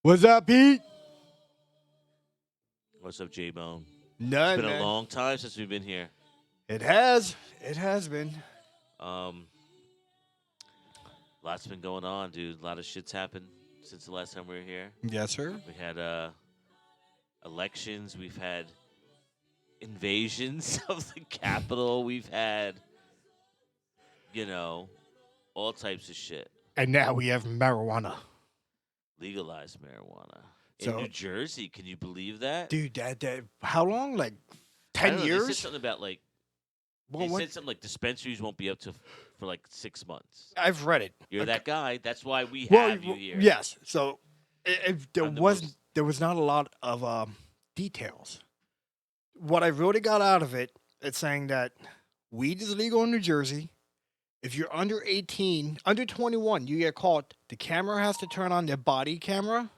What's up, Pete? What's up, J-Bone? It's None, been a man. long time since we've been here. It has. It has been. Um, Lots been going on, dude. A lot of shit's happened since the last time we were here. Yes, sir. We had elections. We've had invasions of the Capitol. We've had, you know, all types of shit. And now we have marijuana. Legalized marijuana in So, New Jersey. Can you believe that? dude, that how long? Like I 10 don't know. They said years? something about like Well, they what? said something like dispensaries won't be up to for like 6 months. I've read it. You're that guy. That's why we Well, have you here. yes. So, there I'm the was most- there was not a lot of details. What I really got out of it, it's saying that weed is legal in New Jersey. If you're under 18, under 21, you get caught. The camera has to turn on their body camera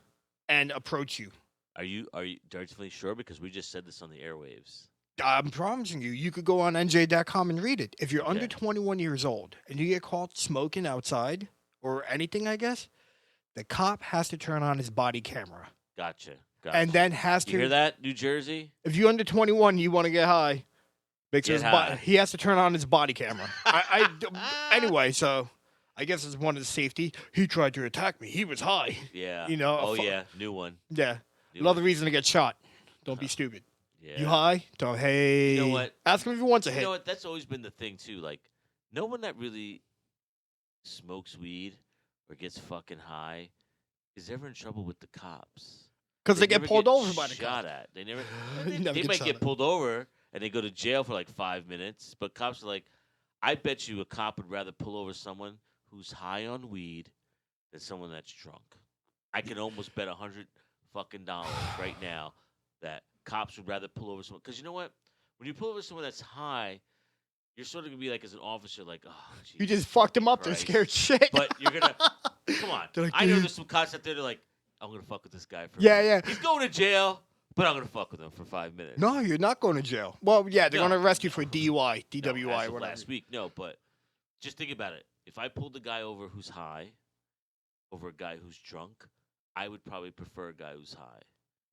and approach you. Are you definitely sure? Because we just said this on the airwaves. I'm promising you, you could go on NJ.com and read it. If you're under Okay. 21 years old and you get caught smoking outside or anything, I guess, the cop has to turn on his body camera. Gotcha. And then has You to. hear that, New Jersey? If you're under 21, you want to get high. Make sure Get his high. he has to turn on his body camera. Anyway, so I guess it's one of the safety. He tried to attack me. He was high. Yeah. You know, Oh fu- yeah, new one. Yeah. New Another one. reason to get shot. Don't be stupid. Yeah. You high? Don't. Hey. You know what? Ask him if he wants a You hit. know what? That's always been the thing too. Like, no one that really smokes weed or gets fucking high is ever in trouble with the cops. Because they get never pulled over by the shot cops. at. They never. You never They get might shot get at. pulled over and they go to jail for like 5 minutes. But cops are like, I bet you a cop would rather pull over someone who's high on weed than someone that's drunk. I can almost bet $100 right now that cops would rather pull over someone. Because you know what? When you pull over someone that's high, you're sort of gonna be like, as an officer, like, oh, You Jesus just fucked him up. They're Christ. scared shit. But you're gonna come on. They're like, I know "Dude." there's some cops out there. They're like, I'm gonna fuck with this guy for. a Yeah, minute. yeah. He's going to jail, but I'm gonna fuck with him for 5 minutes. No, you're not going to jail. Well, yeah, they're No, going to arrest you for no. DUI, No, DWI, as of whatever. last week, no. But just think about it. If I pulled a guy over who's high, over a guy who's drunk, I would probably prefer a guy who's high.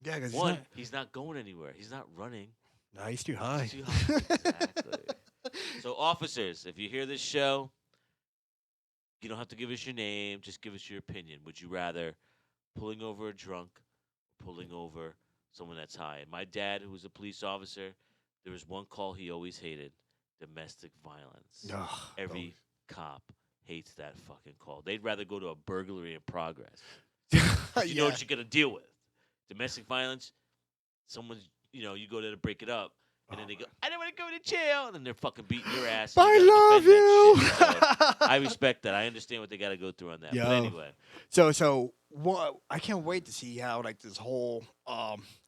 Yeah, because One, he's not going anywhere. He's not running. no, he's too high. He's too high. Exactly. So, officers, if you hear this show, you don't have to give us your name. Just give us your opinion. Would you rather pulling over a drunk or pulling over someone that's high? And my dad, who was a police officer, there was one call he always hated: domestic violence. Ugh, Every cop hates that fucking call. They'd rather go to a burglary in progress. those- You know Yeah. what you're gonna deal with. Domestic violence. Someone's, you go there to break it up, and then they go, I don't want to go to jail, and then they're fucking beating your ass. and I you gotta love defend you. that shit. So, I respect that. I understand what they got to go through on that. Yo. But anyway, So what? I can't wait to see how like this whole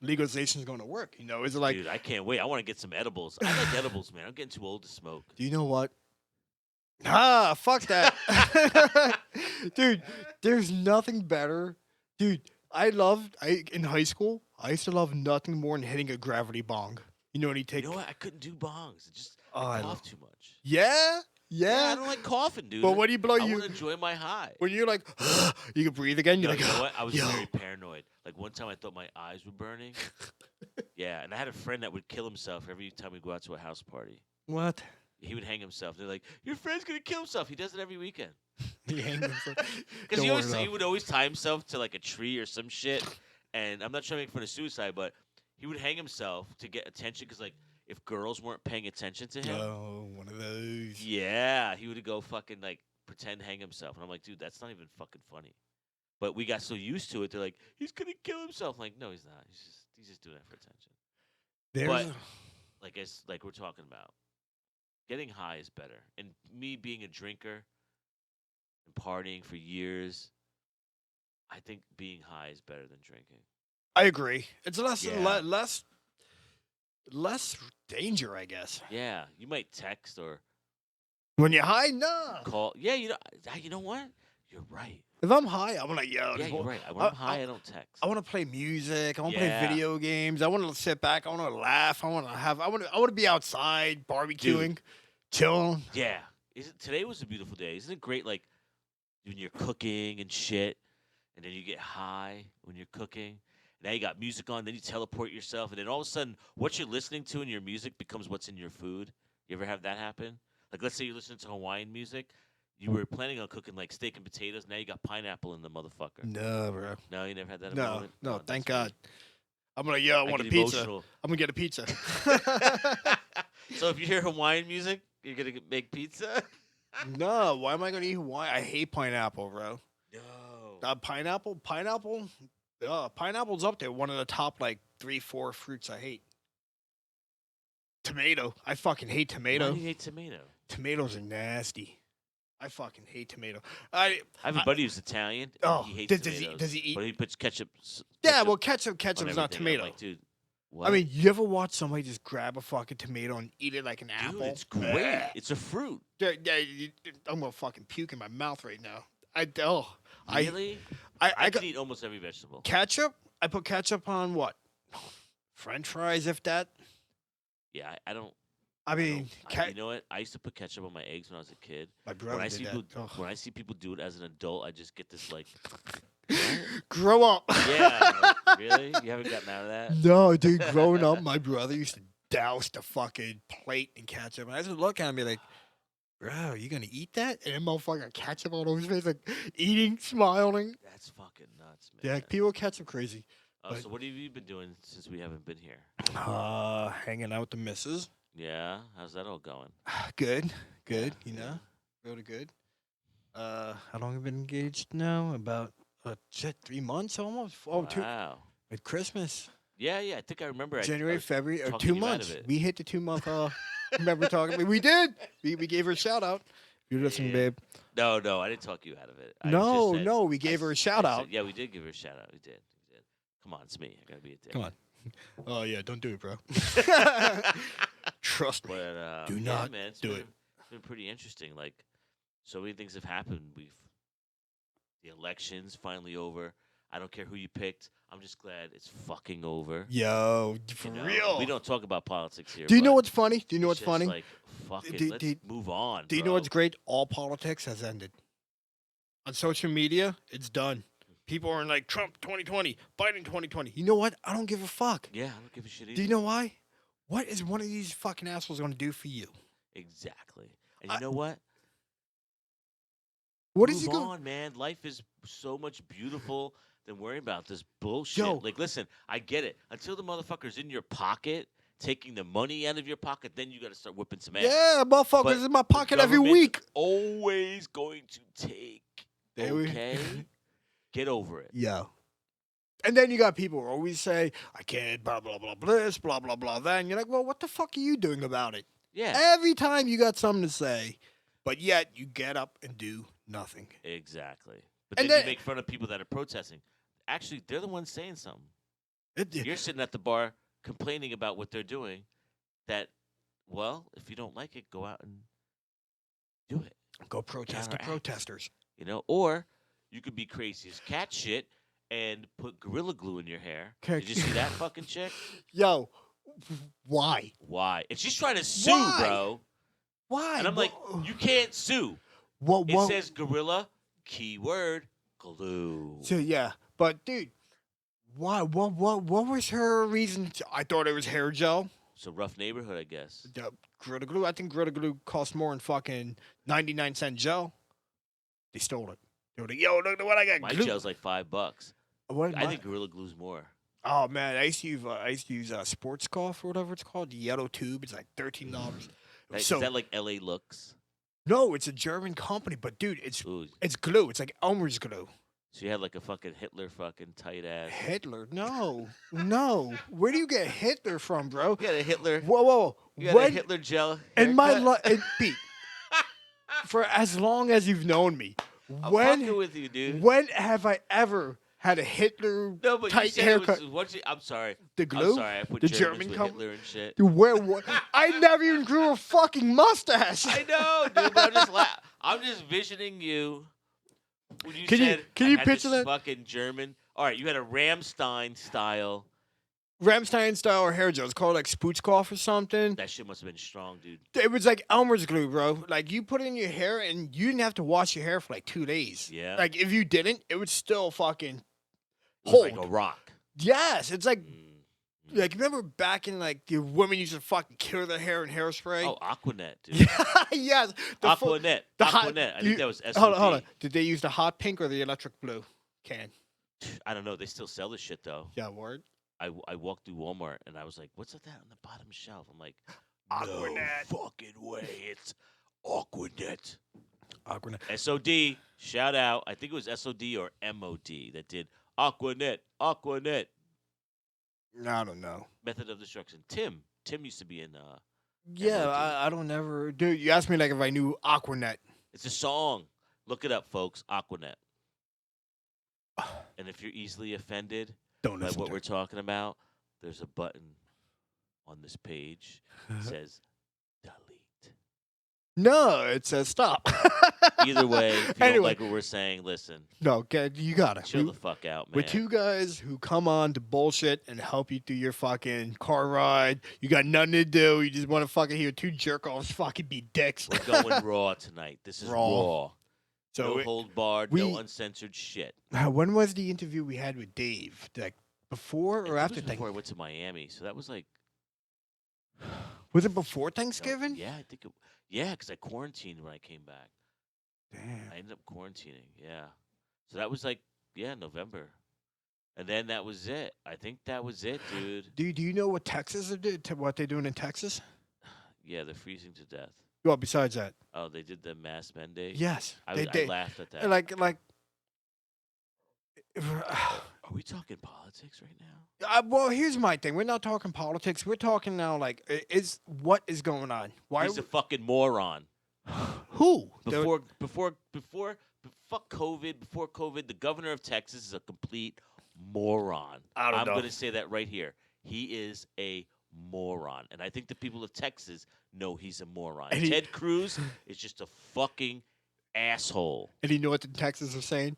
legalization is going to work. You know, is it like? dude, I can't wait. I want to get some edibles. I like edibles, man. I'm getting too old to smoke. Do you know what? Ah, fuck that, dude. There's nothing better, dude. In high school, I used to love nothing more than hitting a gravity bong. You know when you take? You know what? I couldn't do bongs. It just Oh, I cough love- too much. Yeah, yeah. I don't like coughing, dude. But when do you blow I you? want to enjoy my high. When you're like, you can breathe again. You're No, like, you know what? I was yo. very paranoid. Like one time, I thought my eyes were burning. Yeah, and I had a friend that would kill himself every time we go out to a house party. What? He would hang himself. They're like, "Your friend's gonna kill himself." He does it every weekend. He hangs himself. Because Don't worry, he though. would always tie himself to like a tree or some shit. And I'm not trying to make fun of suicide, but he would hang himself to get attention. Because like if girls weren't paying attention to him, Oh, one of those. yeah, he would go fucking like pretend hang himself. And I'm like, dude, that's not even fucking funny. But we got so used to it. They're like, he's gonna kill himself. I'm like, no, he's not. He's just doing it for attention. There's But like we're talking about, getting high is better. And me being a drinker and partying for years, I think being high is better than drinking. I agree. It's less Yeah. less danger, I guess. Yeah, you might text or When you're high, nah. call. Yeah, you know what? You're right. If I'm high, I'm like, yo. Yeah, this you're boy- right. When I'm high, I don't text. I want to play music. I want to Yeah. play video games. I want to sit back. I want to laugh. I want to be outside barbecuing, chilling. Yeah. Today was a beautiful day. Isn't it great? Like when you're cooking and shit, and then you get high when you're cooking. Now you got music on, then you teleport yourself, and then all of a sudden, what you're listening to in your music becomes what's in your food. You ever have that happen? Like, let's say you're listening to Hawaiian music. You were planning on cooking like steak and potatoes. Now you got pineapple in the motherfucker. No, bro. No, you never had that. No, moment? no. Oh, Thank that's God. I'm gonna. Yeah, I want a get pizza. emotional. I'm gonna get a pizza. So if you hear Hawaiian music, you're gonna make pizza. No, why am I gonna eat Hawaiian? I hate pineapple, bro. No. Pineapple. Pineapple's up there. One of the top like 3-4 fruits I hate. Tomato. I fucking hate Why tomato. do you hate tomato? Tomatoes are nasty. I fucking hate tomato. I have a buddy who's Italian. Oh, he hates does he? tomatoes. Does he eat? But he puts ketchup. Yeah, well, ketchup on is not everything. tomato. I'm like, dude, what? I mean, you ever watch somebody just grab a fucking tomato and eat it like an dude, apple? it's great. Bleh. It's a fruit. Yeah, I'm gonna fucking puke in my mouth right now. Really? I can eat almost every vegetable. Ketchup. I put ketchup on what? French fries, if that. Yeah, I don't. I mean, you know what? I used to put ketchup on my eggs when I was a kid. my brother When I did see that. people, Ugh. when I see people do it as an adult, I just get this like, Grow up. yeah, like, really? You haven't gotten out of that? No, dude. Growing up, my brother used to douse the fucking plate in ketchup, and I just look at him and be like, "Bro, you gonna eat that?" And then motherfucker got ketchup all over his face, like eating, smiling. That's fucking nuts, man. Yeah, people ketchup crazy. So what have you been doing since we haven't been here? Hanging out with the missus. Yeah, how's that all going? Good. You Yeah. know, really good. How long have we been engaged now? About 3 months almost. Oh, Wow. at Christmas, Yeah, I think I remember. January, February, or talking 2 you out of months. it. We hit the 2 month. Remember talking? We did. We gave her a shout out. You're listening, Yeah. babe. No, I didn't talk you out of it. No, we gave her a shout out. Yeah, we did give her a shout out. We did. Come on, it's me. I gotta be a dick. Come on. Oh yeah, don't do it, bro. Trust me. But Do yeah, not man, it's do been, it. It's been pretty interesting. Like, so many things have happened. The election's finally over. I don't care who you picked. I'm just glad it's fucking over. Yo, for You know? real. We don't talk about politics here. Do you know but what's funny? Do you know it's what's funny? just Like, fuck it. Do- Let's do- move on. Do you know bro. what's great? All politics has ended. On social media, it's done. People are like Trump 2020, Biden 2020. You know what? I don't give a fuck. Yeah, I don't give a shit either. Do you know why? What is one of these fucking assholes going to do for you? Exactly. And you know what? What Move is he going? on, man. Life is so much beautiful than worrying about this bullshit. Yo. Like, listen, I get it. Until the motherfucker's in your pocket, taking the money out of your pocket, then you got to start whipping some ass. Yeah, motherfuckers But in my the pocket every government's week. Always going to take. There we- Okay? Get over it. Yeah. And then you got people who always say, I can't, blah, blah, blah, blah, this, blah, blah, blah, that. And you're like, well, what the fuck are you doing about it? Yeah. Every time you got something to say, but yet you get up and do nothing. Exactly. But And then then- you make fun of people that are protesting. Actually, they're the ones saying something. It- You're sitting at the bar complaining about what they're doing. That, well, if you don't like it, go out and do it. Go protest the Counteract. protesters. You know, or you could be crazy as cat shit and put Gorilla Glue in your hair. Okay. Did you see that fucking chick? Yo, why? Why? And she's trying to sue, Why? bro. Why? And I'm like, you can't sue. what? It says Gorilla, keyword, glue. So yeah, but dude, why? What was her reason? I thought it was hair gel. So rough neighborhood, I guess. Gorilla Glue. I think Gorilla Glue costs more than fucking 99-cent gel. They stole it. They were like, yo, look at what I got. My glue. gel's like $5. What, I think Gorilla Glue's more. Oh man, I used to use sports golf or whatever it's called. The yellow tube. It's like $13. Is So that like LA Looks? no, it's a German company, but dude, Ooh. it's glue. It's like Elmer's glue. So you had like a fucking Hitler fucking tight ass. Hitler? No. Where do you get Hitler from, bro? You had a Hitler. Whoa. You had a Hitler gel. In my haircut? Pete, for as long as you've known me, I'm when fucking with you, dude. when have I ever had a Hitler No, but you tight said haircut? it was. I'm sorry. The glue? I'm sorry. I put The Germans German with com- Hitler and shit. Dude, where? What? I never even grew a fucking mustache. I know, dude. But I'm just visioning you. When you Can you- said can I you had picture this that? fucking German? All right, you had a Ramstein style Ramstein style hair gel. It's called like Spootskoff or something. That shit must have been strong, dude. It was like Elmer's glue, bro. Like you put it in your hair and you didn't have to wash your hair for like 2 days. Yeah. Like if you didn't, it would still fucking It was hold. like a rock. Yes, it's like Mm. like remember back in like the women used to fucking kill their hair in hairspray. Oh, Aquanet, dude. Yes, Aquanet. the hot- Aquanet. I you- think that was SOD. hold on. Did they use the hot pink or the electric blue can? I don't know. They still sell this shit though. Yeah, word. I walked through Walmart and I was like, "What's that on the bottom shelf?" I'm like, Aquanet. "No fucking way! It's Aquanet." Aquanet. SOD. Shout out. I think it was SOD or MOD that did Aquanet. Aquanet. I don't know. Method of Destruction. Tim used to be in. Yeah, MOD. I don't ever. Dude, you asked me like if I knew Aquanet. It's a song. Look it up, folks. Aquanet. And if you're easily offended Don't by listen what to we're it. talking about, there's a button on this page that says delete. No, it says stop. Either way, if you don't Anyway. like what we're saying, listen, No, you got it. chill the fuck out, man. We're two guys who come on to bullshit and help you through your fucking car ride. You got nothing to do. You just want to fucking hear two jerk offs fucking be dicks. We're going raw tonight. This is raw. So No hold barred, no uncensored shit. when was the interview we had with Dave? Like before I or think after it was before I Thanksgiving? went to Miami, so that was like Was it before no, Thanksgiving? yeah, I think because I quarantined when I came back. Damn. I ended up quarantining. Yeah, so that was like November, and then that was it. I think that was it, dude. Do you know what Texas what they're doing in Texas? Yeah, they're freezing to death. Well, besides that, Oh, they did the mask mandate. yes, I they laughed at that. like. Are we talking politics right now? Well, here's my thing. We're not talking politics. We're talking now like is what is going on? Why? He's a fucking moron. Who? Fuck COVID. Before COVID, the governor of Texas is a complete moron. I don't I'm know. going to say that right here. He is a moron, and I think the people of Texas know he's a moron. And he- Ted Cruz is just a fucking asshole. And you know what the Texans are saying?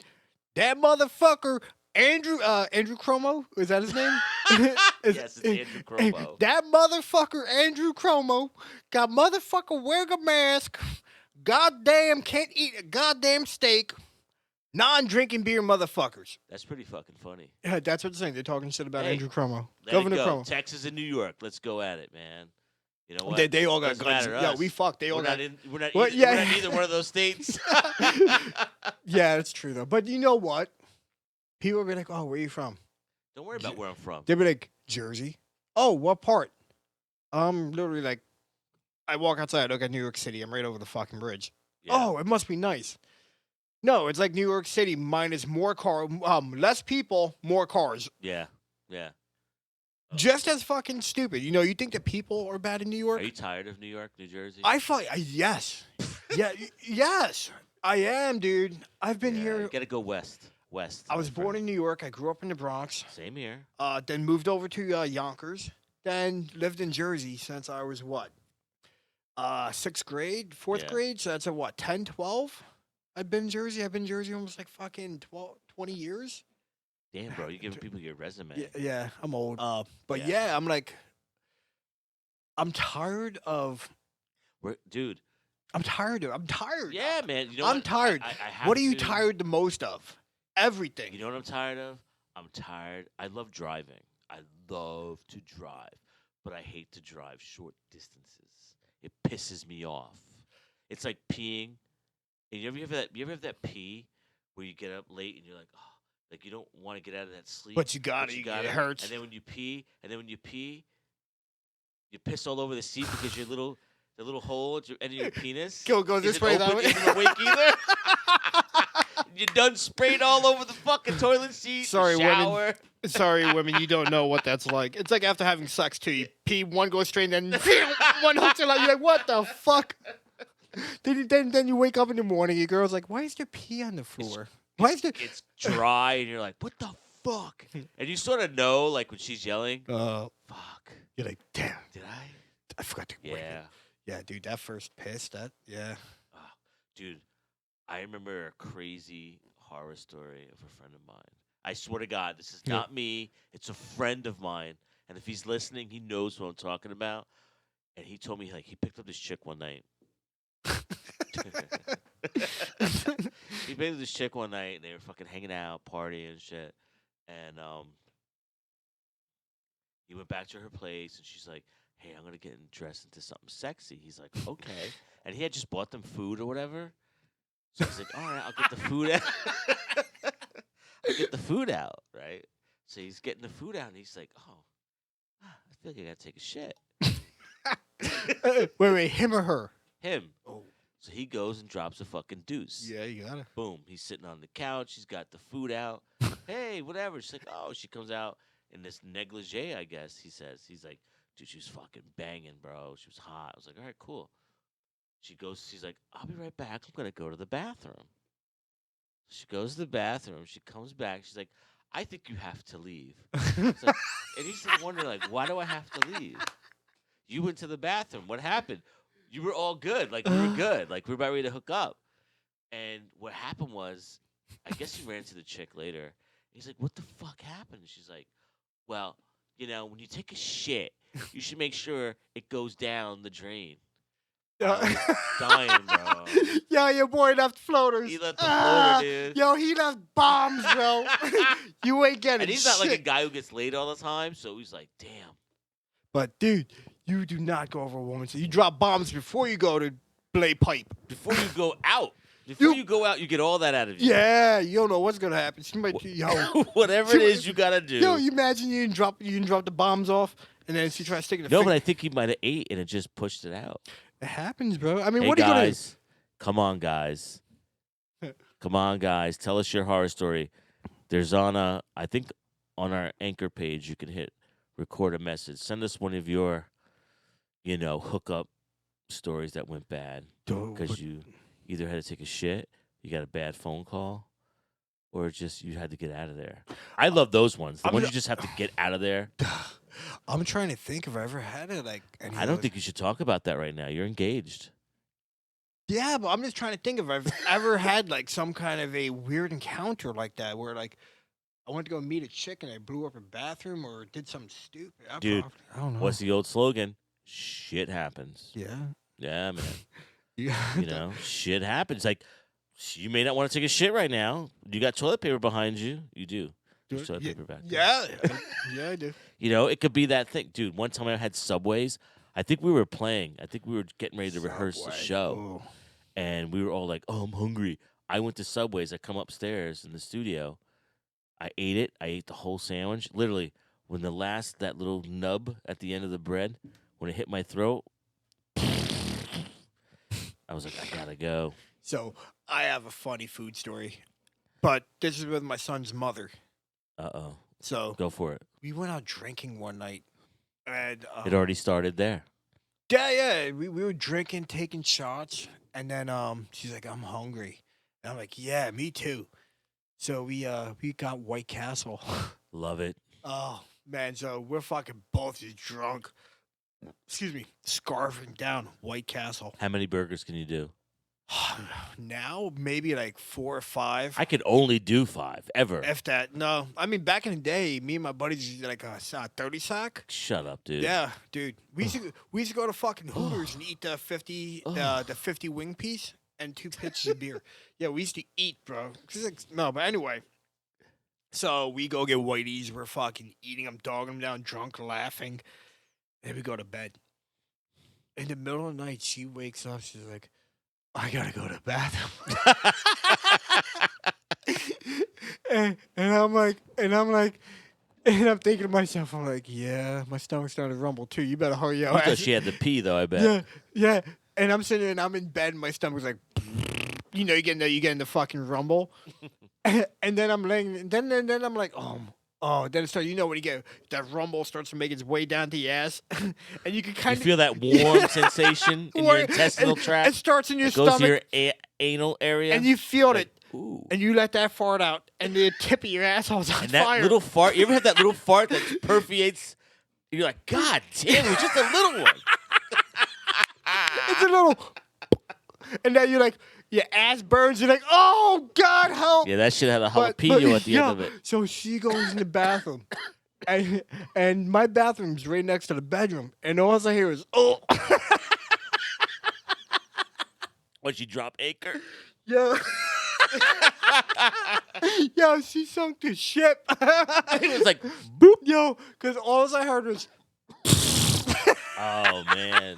That motherfucker, Andrew Cuomo, is that his name? Yes, it's Andrew Cuomo. That motherfucker, Andrew Cuomo, got motherfucker wearing a mask. Goddamn, can't eat a goddamn steak. Non-drinking beer motherfuckers. That's pretty fucking funny. Yeah, that's what they're saying. They're talking shit about Hey, Andrew Cuomo. Let Governor it go. Cuomo. Texas and New York. Let's go at it, man. You know what? They all got Doesn't guns. matter to Yeah, us. we fucked. They all We're got. we're not, Well, either, yeah. we're not either one of those states. Yeah, it's true though. But you know what? People will be like, "Oh, where you from?" Don't worry about where I'm from. They'll be like, "Jersey." Oh, what part? Literally like, I walk outside, I look at New York City. I'm right over the fucking bridge. Yeah. Oh, it must be nice. No, it's like New York City minus more less people, more cars. Yeah. Yeah. Just as fucking stupid. You know, you think the people are bad in New York? Are you tired of New York, New Jersey? Yes. Yes. I am, dude. I've been You here. gotta go west. West. I was born in New York. I grew up in the Bronx. Same here. Then moved over to Yonkers. Then lived in Jersey since I was what? 6th grade, 4th Yeah. grade. So that's a what, 10, 12? I've been in Jersey. I've been in Jersey almost like fucking 12, 20 years. Damn, bro, you giving people your resume. Yeah, I'm old. But Yeah. yeah, I'm like, I'm tired of. Dude. I'm tired. I'm tired. Yeah, man. You know I'm what? tired. I have What are you to- tired the most of? Everything. You know what I'm tired of? I'm tired. I love driving. I love to drive, but I hate to drive short distances. It pisses me off. It's like peeing. And you ever have that pee where you get up late and you're like, oh, like you don't want to get out of that sleep. But you got it. It hurts. And then when you pee, you piss all over the seat because the little hole at your penis Go this isn't way, that open, way. isn't awake either. You done sprayed all over the fucking toilet seat. Sorry, the women. shower. Sorry, women, you don't know what that's like. It's like after having sex too. You pee, one goes straight, and then one hooks it out. You're like, what the fuck? Then you wake up in the morning. Your girl's like, why is there pee on the floor? Why is there? It's dry, and you're like, what the fuck? And you sort of know, like when she's yelling, fuck. You're like, damn, Did I? I forgot to. wake Yeah. up. Yeah, dude, that first piss, yeah. Oh, dude, I remember a crazy horror story of a friend of mine. I swear to God, this is Yeah. not me. It's a friend of mine. And if he's listening, he knows what I'm talking about. And he told me like he picked up this chick one night. He picked up this chick one night, and they were fucking hanging out, partying and shit. And he went back to her place, and she's like, "Hey, I'm gonna get dressed into something sexy." He's like, "Okay," and he had just bought them food or whatever. So he's like, "All right, I'll get the food out." I'll get the food out, right? So he's getting the food out, and he's like, "Oh, I feel like I gotta take a shit." Wait, him or her? Him. Oh. So he goes and drops a fucking deuce. Yeah, you got it. Boom. He's sitting on the couch. He's got the food out. Hey, whatever. She's like, oh, she comes out in this negligee, I guess, he says. He's like, dude, she was fucking banging, bro. She was hot. I was like, all right, cool. She goes, she's like, I'll be right back. I'm going to go to the bathroom. She goes to the bathroom. She comes back. She's like, I think you have to leave. And he's wondering, like, why do I have to leave? You went to the bathroom. What happened? You were all good. Like, we were good. Like, we were about ready to hook up. And what happened was, I guess he ran into the chick later. He's like, what the fuck happened? And she's like, well, you know, when you take a shit, you should make sure it goes down the drain. I was dying, bro. Yo, your boy left floaters. He left the floater, dude. Yo, he left bombs, bro. You ain't getting And he's shit. not like a guy who gets laid all the time, so he's like, damn. But, dude, you do not go over a woman. So you drop bombs before you go to play pipe. Before you go out. Before you go out, you get all that out of you. Yeah, you don't know what's going to happen. She might, whatever it is you got to do. Yo, you imagine you didn't drop the bombs off, and then she tries to stick it in the No, but I think he might have ate, and it just pushed it out. It happens, bro. I mean, Hey, what are you going to... Come on, guys. Come on, guys. Tell us your horror story. There's I think on our Anchor page, you can hit record a message. Send us one of your, hookup stories that went bad. Because you either had to take a shit, you got a bad phone call, or just you had to get out of there. I love those ones. The ones you just have to get out of there. I'm trying to think if I ever had it. I don't think you should talk about that right now. You're engaged. Yeah, but I'm just trying to think if I've ever had like some kind of a weird encounter like that where like I went to go meet a chick and I blew up her bathroom or did something stupid. Dude, I don't know. What's the old slogan? Shit happens. Yeah. Yeah, man. Yeah. Shit happens. Like, you may not want to take a shit right now. You got toilet paper behind you. You do. There's toilet paper back there. Yeah, I do. It could be that thing. Dude, one time I had Subways. I think we were playing. I think we were getting ready to rehearse the show. Ooh. And we were all like, oh, I'm hungry. I went to Subways. I come upstairs in the studio. I ate it. I ate the whole sandwich. Literally, when that little nub at the end of the bread, when it hit my throat, I was like, I gotta go. So I have a funny food story, but this is with my son's mother. Uh-oh. So Go for it. we went out drinking one night, and It already started there. yeah, we were drinking, taking shots, and then she's like, I'm hungry, and I'm like, yeah, me too. So we got White Castle. Love it. Oh man, so we're fucking both just drunk. Excuse me, scarfing down White Castle. How many burgers can you do? Now maybe like 4 or 5. I could only do 5 ever. If that, no. I mean, back in the day, me and my buddies used to like a 30 sack. Shut up, dude. Yeah, dude. We used to go to fucking Hooters and eat the 50 wing piece and 2 pitchers of beer. Yeah, we used to eat, bro. No, but anyway. So we go get Whitey's. We're fucking eating them, dogging them down, drunk, laughing. Then we go to bed. In the middle of the night, she wakes up. She's like, I gotta go to the bathroom. and I'm thinking to myself, I'm like, yeah, my stomach's starting to rumble too. You better hurry up. Because she had to pee, though, I bet. Yeah. And I'm sitting there and I'm in bed and my stomach's like, you getting the fucking rumble. And then I'm laying, and then I'm like, then it starts, when you get that rumble starts to make its way down to your ass. And you can kind of feel that warm sensation in your intestinal tract. It starts in your it goes stomach. to your anal area. And you feel like, it. Ooh. And you let that fart out, and the tip of your asshole's on And that fire. little fart, you ever had that little fart that permeates? And you're like, God damn, it was just a little one. It's a little. And then you're like, your ass burns. You're like, oh, God, help. Yeah, that shit had a jalapeno at the end of it. So she goes in the bathroom, and my bathroom's right next to the bedroom, and all I hear is oh. When she drop anchor. Yo. Yo, she sunk the ship. It was like boop. Yo, because all I heard was. Oh man.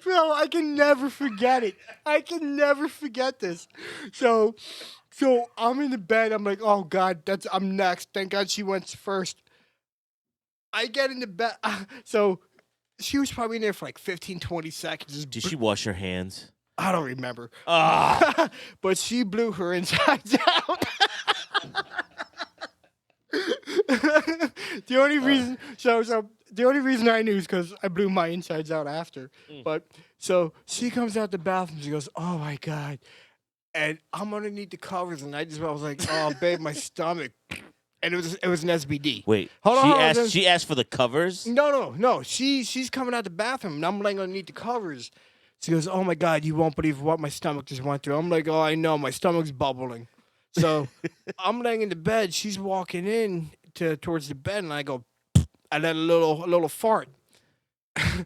Bro, I can never forget it. I can never forget this. So I'm in the bed. I'm like, oh God, I'm next. Thank God she went first. I get in the bed. So she was probably in there for like 15, 20 seconds. Did she wash her hands? I don't remember. Ah. But she blew her insides out. The only reason, the only reason I knew is because I blew my insides out after. But so she comes out the bathroom. She goes, "Oh my God!" And I'm underneath the covers, and I was like, "Oh, babe, my stomach." And it was an SBD. Wait, hold on. She asked for the covers. No. She's coming out the bathroom, and I'm laying underneath the covers. She goes, "Oh my God, you won't believe what my stomach just went through." I'm like, "Oh, I know, my stomach's bubbling." So I'm laying in the bed. She's walking in towards the bed, and I go, I let a little fart, and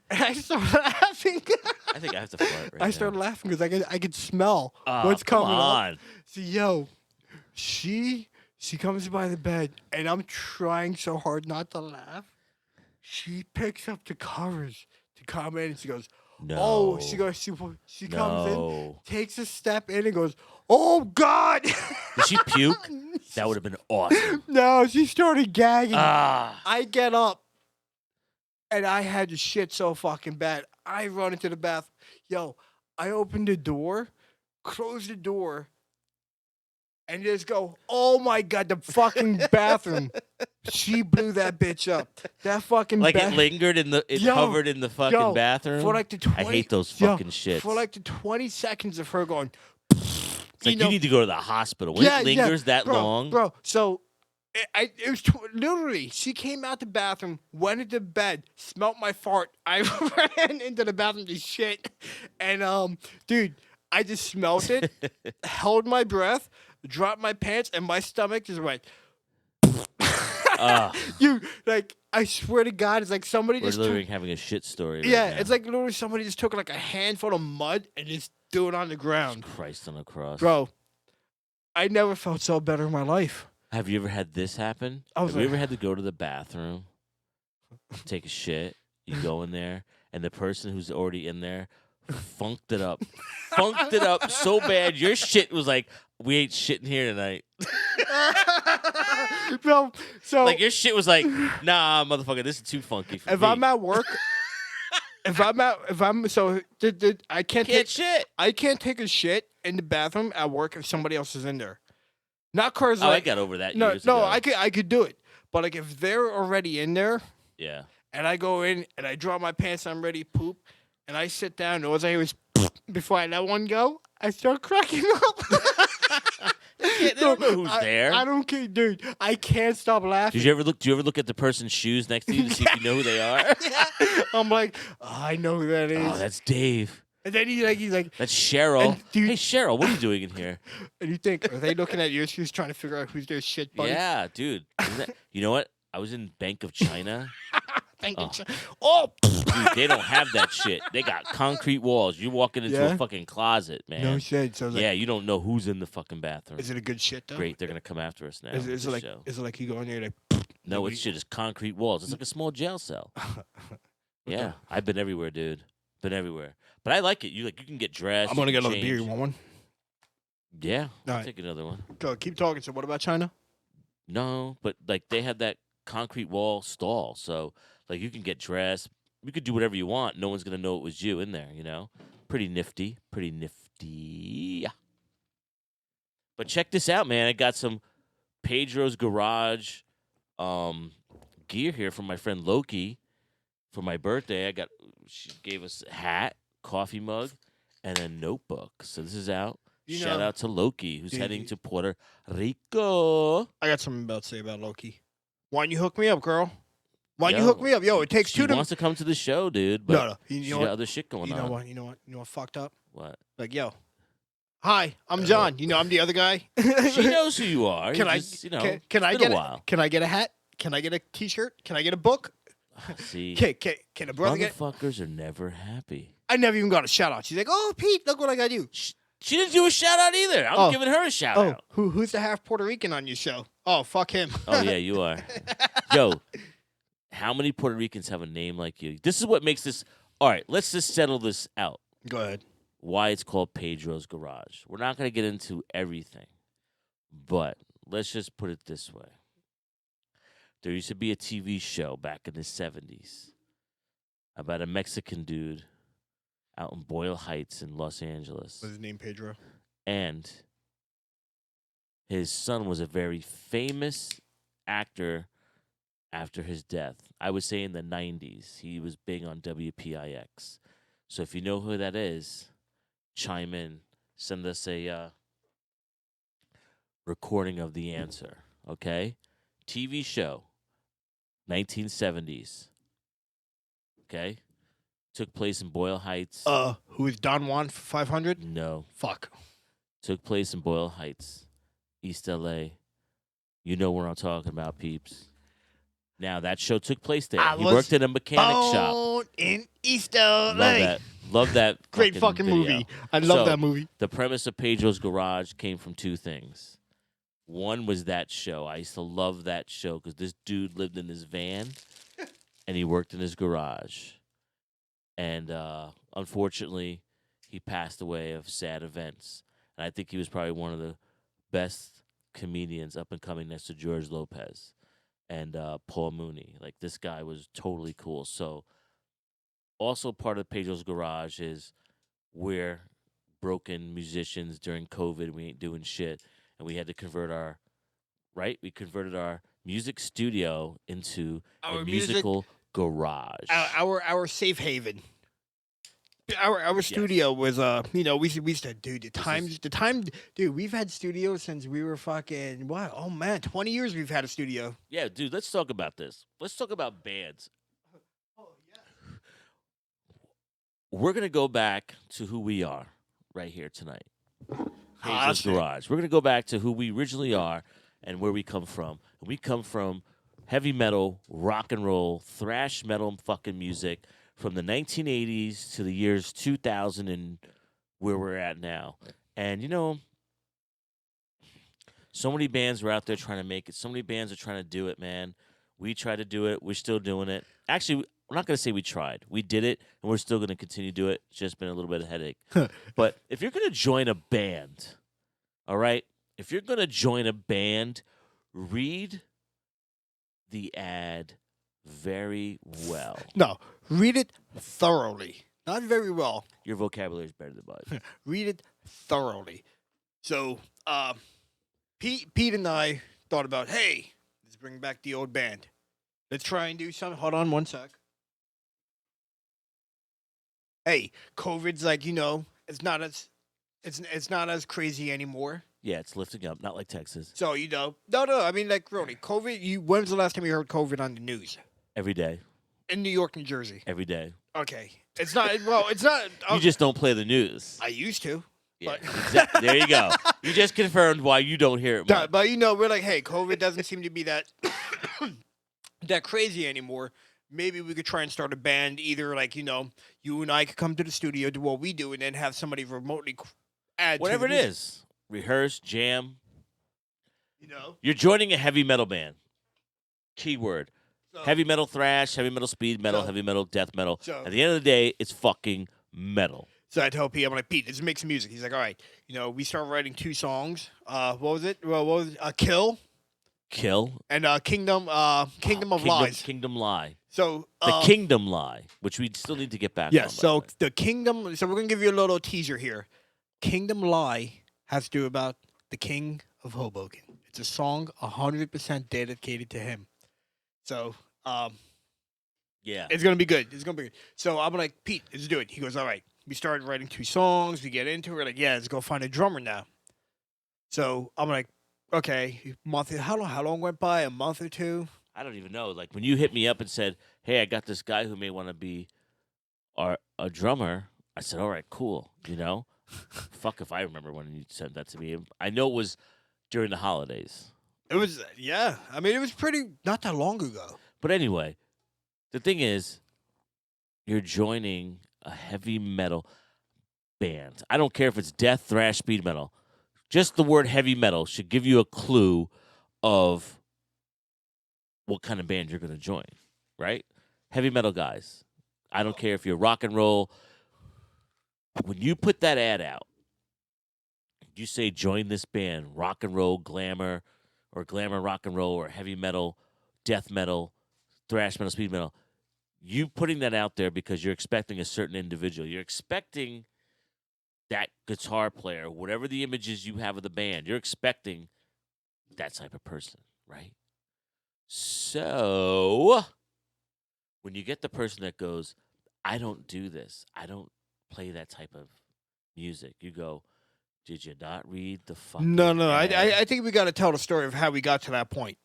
I started laughing. I think I have to fart right I started laughing because I could smell what's come coming on. up. So yo, she comes by the bed, and I'm trying so hard not to laugh. She picks up the covers to come in, and she goes, No. "Oh," she comes in, takes a step in, and goes, "Oh God!" Did she puke? That would have been awesome. No, she started gagging. Ah. I get up, and I had to shit so fucking bad. I run into the bathroom. Yo, I open the door, close the door, and just go, "Oh my God, the fucking bathroom." She blew that bitch up. That fucking it lingered covered in the fucking bathroom. For like the 20, I hate those fucking shits. For like the 20 seconds of her going, it's like you need to go to the hospital. When it lingers that long, bro. So it was literally. She came out the bathroom, went into bed, smelt my fart. I ran into the bathroom to shit, and dude, I just smelt it, held my breath, dropped my pants, and my stomach just went. You like I swear to God, it's like somebody we're just literally having a shit story. Yeah, right now. it's like literally somebody just took like a handful of mud and just threw it on the ground. Christ on the cross, bro. I never felt so better in my life. Have you ever had this happen? Have you ever had to go to the bathroom, take a shit? You go in there, and the person who's already in there funked it up so bad. Your shit was like, we ain't shitting here tonight. Bro, so like your shit was like, nah, motherfucker, this is too funky for me. If I'm at work, I can't take shit. I can't take a shit in the bathroom at work if somebody else is in there. Not cause I got over that. No, years ago. I could do it, but like if they're already in there, yeah, and I go in and I drop my pants, I'm ready to poop, and I sit down, and all I hear is before I let one go, I start cracking up. They don't know who's there. I don't care, dude. I can't stop laughing. Do you ever look at the person's shoes next to you to see if you know who they are? I'm like, I know who that is. Oh, that's Dave. And then he's like, that's Cheryl. Dude, hey, Cheryl, what are you doing in here? And you think, are they looking at your shoes trying to figure out who's their shit buddy? Yeah, dude. You know what? I was in Bank of China. Dude, they don't have that shit. They got concrete walls. You're walking into a fucking closet, man. No shit. So yeah, you don't know who's in the fucking bathroom. Is it a good shit though? Great, they're gonna come after us now. Is it like you go in there like? No, it's shit. It's concrete walls. It's like a small jail cell. Yeah, I've been everywhere, dude. Been everywhere. But I like it. You can get dressed. I'm gonna get another beer. You want one? Yeah, I'll take another one. Go. Keep talking. So what about China? No, but like they had that concrete wall stall, so like you can get dressed. You could do whatever you want. No one's gonna know it was you in there. You know, pretty nifty. Pretty nifty. But check this out, man. I got some Pedros Garage gear here from my friend Loki for my birthday. She gave us a hat, coffee mug, and a notebook. So this is out. Shout out to Loki, who's heading to Puerto Rico. I got something about to say about Loki. Why don't you hook me up, girl? Why don't you hook me up? Yo, it takes two. She wants to come to the show, dude. But no. She's got other shit going on. You know what fucked up? What? Like, yo, Hi, I'm John. You know, I'm the other guy. She knows who you are. Can You I? just, you know, Can I it's been get a while. Can I get a hat? Can I get a T-shirt? Can I get a book? See, Can a brother get? motherfuckers are never happy. I never even got a shout out. She's like, "Oh, Pete, look what I got you." She didn't do a shout out either. I'm Oh. giving her a shout Oh, out. who's the half Puerto Rican on your show? Oh, fuck him. Oh yeah, you are. Yo, how many Puerto Ricans have a name like you? This is what makes this. All right, let's just settle this out. Go ahead. Why it's called Pedro's Garage. We're not going to get into everything, but let's just put it this way. There used to be a TV show back in the 70s about a Mexican dude out in Boyle Heights in Los Angeles. What's his name? Pedro. And his son was a very famous actor after his death. I would say in the 90s. He was big on WPIX. So if you know who that is, chime in. Send us a recording of the answer. Okay? TV show, 1970s. Okay? Took place in Boyle Heights. Who is Don Juan for 500? No. Fuck. Took place in Boyle Heights, East LA. You know where I'm talking about, peeps. Now, that show took place there. He worked in a mechanic shop. In East LA. Love that. Love that. Great fucking video. movie. I love that movie. The premise of Pedro's Garage came from two things. One was that show. I used to love that show because this dude lived in his van and he worked in his garage. And unfortunately, he passed away of sad events. And I think he was probably one of the best comedians up and coming next to George Lopez and Paul Mooney. Like, this guy was totally cool. So, also part of Pedro's Garage is we're broken musicians during COVID. We ain't doing shit. And we had to convert we converted our music studio into a musical garage. Our safe haven. Our studio was we used to do the time dude, we've had studios since we were fucking what? Oh man, 20 years we've had a studio. Yeah, dude, let's talk about this. Let's talk about bands. Oh yeah. We're gonna go back to who we are right here tonight. Pedro's Awesome. Garage. We're gonna go back to who we originally are and where we come from. And we come from heavy metal, rock and roll, thrash metal fucking music from the 1980s to the years 2000 and where we're at now. And, you know, so many bands were out there trying to make it. So many bands are trying to do it, man. We tried to do it. We're still doing it. Actually, we're not going to say we tried. We did it, and we're still going to continue to do it. It's just been a little bit of a headache. But if you're going to join a band, all right, if you're going to join a band, read the ad very well. No, read it thoroughly. Not very well. Your vocabulary is better than mine. Read it thoroughly. So, Pete and I thought about, hey, let's bring back the old band. Let's try and do something. Hold on one sec. Hey, COVID's like, it's not as crazy anymore. Yeah, it's lifting up, not like Texas. So, no, I mean, like, really, COVID, when was the last time you heard COVID on the news? Every day. In New York, New Jersey. Every day. Okay. It's not, it's not. You just don't play the news. I used to. Yeah, But exactly. There you go. You just confirmed why you don't hear it much. But, we're like, hey, COVID doesn't seem to be that that crazy anymore. Maybe we could try and start a band. Either, like, you and I could come to the studio, do what we do, and then have somebody remotely add Whatever to it the music. is. Rehearse, jam. You know? You're joining a heavy metal band. Keyword. So, Heavy metal thrash, heavy metal speed metal, So- heavy metal death metal. so- At the end of the day, it's fucking metal. So I tell Pete, I'm like, Pete, let's make some music. He's like, all right. We started writing 2 songs. What was it? Well, what was it? Kill Kill. and Kingdom of Lies. Kingdom Lie. So The Kingdom Lie, which we still need to get back on. yes. by the So way. the Kingdom. So we're gonna give you a little teaser here. Kingdom Lie has to do about the King of Hoboken. It's a song 100% dedicated to him. So Yeah. it's gonna be good. It's gonna be good. So I'm like, Pete, let's do it. He goes, all right. We started writing 2 songs. We get into it. We're like, yeah, let's go find a drummer now. So I'm like, okay, month. How long went by? A month or 2? I don't even know. Like, when you hit me up and said, hey, I got this guy who may want to be a drummer, I said, all right, cool. Fuck if I remember when you sent that to me. I know it was during the holidays. It was, yeah. I mean, it was pretty not that long ago. But anyway, the thing is, you're joining a heavy metal band. I don't care if it's death, thrash, speed metal. Just the word heavy metal should give you a clue of what kind of band you're going to join, right? Heavy metal guys. I don't care if you're rock and roll. When you put that ad out, you say join this band, rock and roll, glamour, or glamour rock and roll, or heavy metal, death metal, thrash metal, speed metal. You putting that out there because you're expecting a certain individual. You're expecting that guitar player, whatever the images you have of the band, you're expecting that type of person, right? So when you get the person that goes, I don't do this, I don't play that type of music, you go, did you not read the fucking No. ad? I think we got to tell the story of how we got to that point.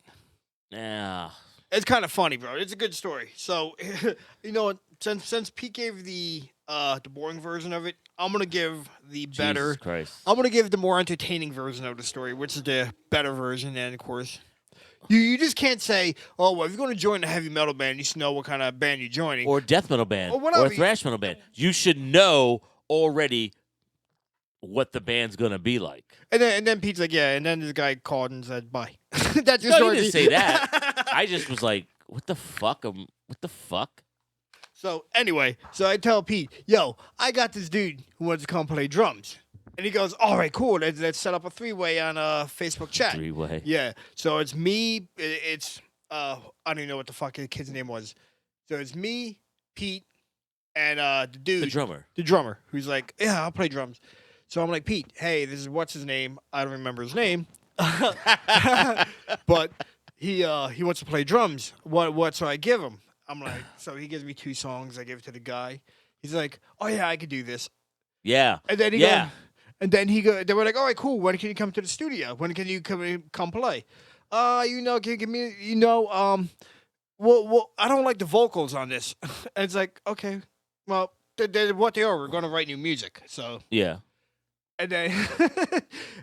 Yeah. It's kind of funny, bro. It's a good story. So, you know what? Since Pete gave the boring version of it, I'm gonna give the better. Jesus Christ. I'm gonna give the more entertaining version of the story, which is the better version. And of course, you just can't say, oh, well, if you're gonna join a heavy metal band, you should know what kind of band you're joining. Or death metal band. Or whatever. Or thrash metal band. You should know already what the band's gonna be like. And then Pete's like, yeah. And then this guy called and said, bye. That's your No, story. you didn't say that. I just was like, what the fuck? What the fuck? So anyway, so I tell Pete, yo, I got this dude who wants to come play drums. And he goes, all right, cool. Let's set up a 3-way on Facebook chat. 3-way. Yeah. So it's me. It's I don't even know what the fuck the kid's name was. So it's me, Pete, and the dude. The drummer. Who's like, yeah, I'll play drums. So I'm like, Pete, hey, this is what's his name? I don't remember his name. But he wants to play drums. What? So I give him. I'm like, so he gives me 2 songs. I give it to the guy. He's like, oh yeah, I could do this. Yeah. And then they were like, all right, cool. When can you come to the studio? When can you come play? Can you give me, well, I don't like the vocals on this. And it's like, okay, well, they're what they are. We're going to write new music. So yeah. And then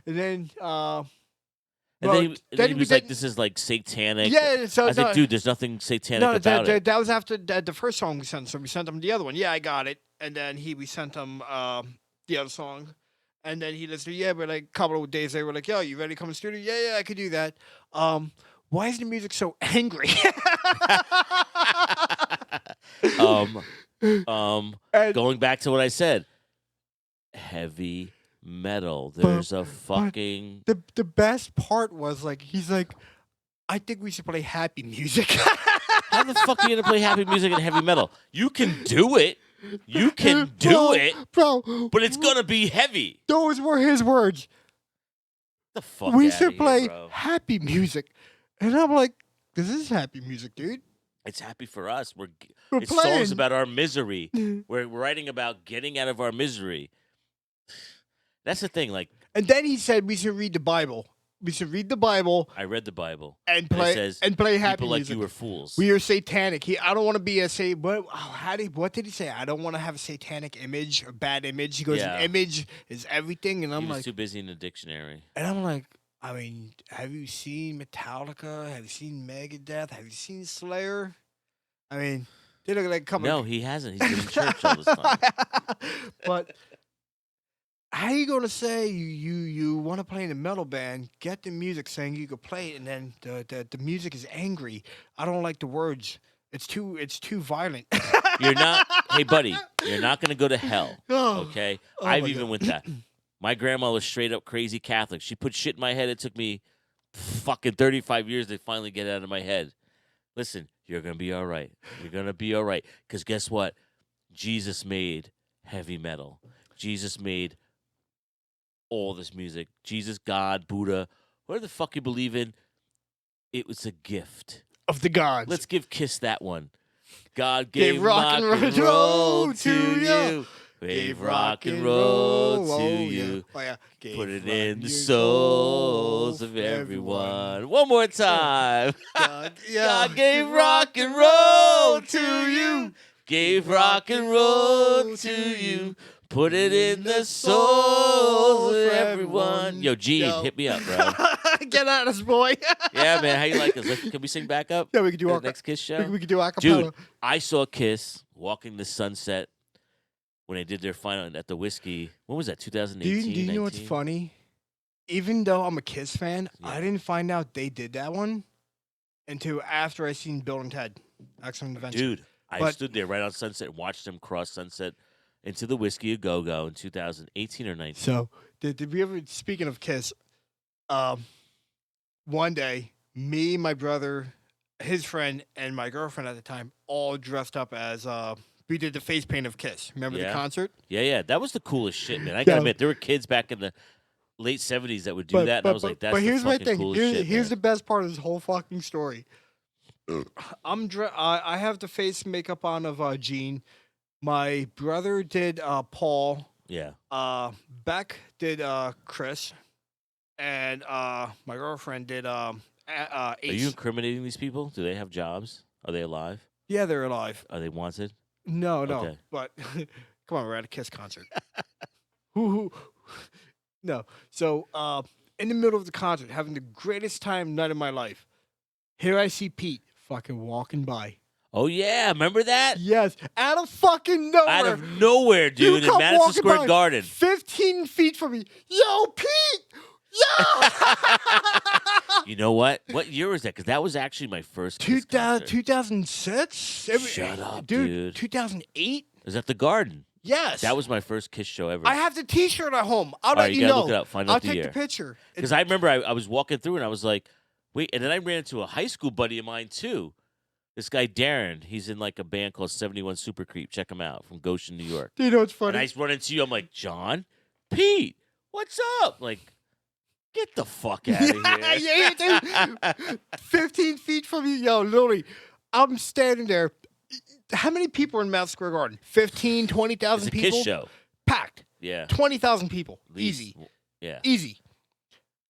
And then he was like, this is like satanic. Yeah, so I was like, dude, there's nothing satanic about it. That was after the first song we sent. So we sent him the other one. Yeah, I got it. And then we sent him the other song. And then he listened. Yeah, but like a couple of days they were like, yo, you ready to come to the studio? Yeah, I could do that. Why is the music so angry? Going back to what I said, heavy metal. There's a fucking the best part was like he's like, I think we should play happy music. How the fuck are you gonna play happy music in heavy metal? You can do it. You can do it, bro. But it's gonna be heavy. Those were his words. The fuck. We should play bro. happy music, and I'm like, this is happy music, dude. It's happy for us. It's playing. songs about our misery. We're writing about getting out of our misery. That's the thing, like. And then he said we should read the Bible. We should read the Bible. I read the Bible and play happy people like music. you were fools. We are satanic. I don't want to be a what did he say? I don't want to have a satanic image or bad image. He goes, an image is everything, and I'm like, too busy in the dictionary. And I'm like, I mean, have you seen Metallica? Have you seen Megadeth? Have you seen Slayer? I mean, they look like coming. No, he hasn't. He's been in church all this time. But how are you gonna say you want to play in a metal band? Get the music saying you could play it, and then the music is angry. I don't like the words. It's too violent. You're not. Hey, buddy, you're not gonna go to hell. Oh. Okay, Oh I've my even God. with that. My grandma was straight up crazy Catholic. She put shit in my head. It took me fucking 35 years to finally get it out of my head. Listen, you're going to be all right. You're going to be all right. Because guess what? Jesus made heavy metal. Jesus made all this music. Jesus, God, Buddha, whatever the fuck you believe in, it was a gift. Of the gods. Let's give Kiss that one. God gave rock and roll to you. Gave rock and roll to you. Oh, yeah. Put it in the souls of everyone. One more time. God, God gave rock and roll to you. Gave rock and roll to you. Put it in the souls of everyone. Yo, Gene, hit me up, bro. Get at us, boy. Yeah, man. How you like us? Can we sing back up? Yeah, we can do the our next Kiss show. We can do acapella. Dude, I saw Kiss walking the sunset when they did their final at the Whiskey. When was that? 2018. Do you know what's funny? Even though I'm a Kiss fan, Yeah. I didn't find out they did that one until after I seen Bill and Ted. Excellent Adventure. Dude, I stood there right on Sunset and watched them cross Sunset into the Whiskey a Go-Go in 2018 or 19. So, did we ever, speaking of Kiss, one day, me, my brother, his friend, and my girlfriend at the time all dressed up as, we did the face paint of Kiss. Remember the concert? Yeah. That was the coolest shit, man. I gotta admit, there were kids back in the late 70s that would do that, and I was like, that's the fucking coolest shit, Here's man. the best part of this whole fucking story. I have the face makeup on of Gene. My brother did Paul. Yeah. Beck did Chris, and my girlfriend did Ace. Are you incriminating these people? Do they have jobs? Are they alive? Yeah, they're alive. Are they wanted? No. Okay. But come on, we're at a Kiss concert. Who? No. So in the middle of the concert, having the greatest night of my life, here I see Pete fucking walking by. Oh, yeah. Remember that? Yes, out of fucking nowhere. Out of nowhere, dude, in come Madison walking Square by, Garden. 15 feet from me. Yo, Pete! Yo! You know what? What year was that? Because that was actually my first Kiss concert. 2006? Shut up, dude. 2008? It was at the Garden. Yes. That was my first Kiss show ever. I have the T-shirt at home. I'll All let right, you gotta know. look it up. Find I'll out the take year. the picture. Because I remember I was walking through and I was like, wait. And then I ran into a high school buddy of mine, too. This guy, Darren, he's in like a band called 71 Super Creep. Check him out from Goshen, New York. Do you know what's funny? And I run into you. I'm like, John, Pete, what's up? Like, get the fuck out of here. Yeah, dude. 15 feet from you. Yo, literally, I'm standing there. How many people are in Madison Square Garden? 15, 20,000 It's a people? Kiss show. Packed. Yeah. 20,000 people. Least. Easy. Yeah. Easy.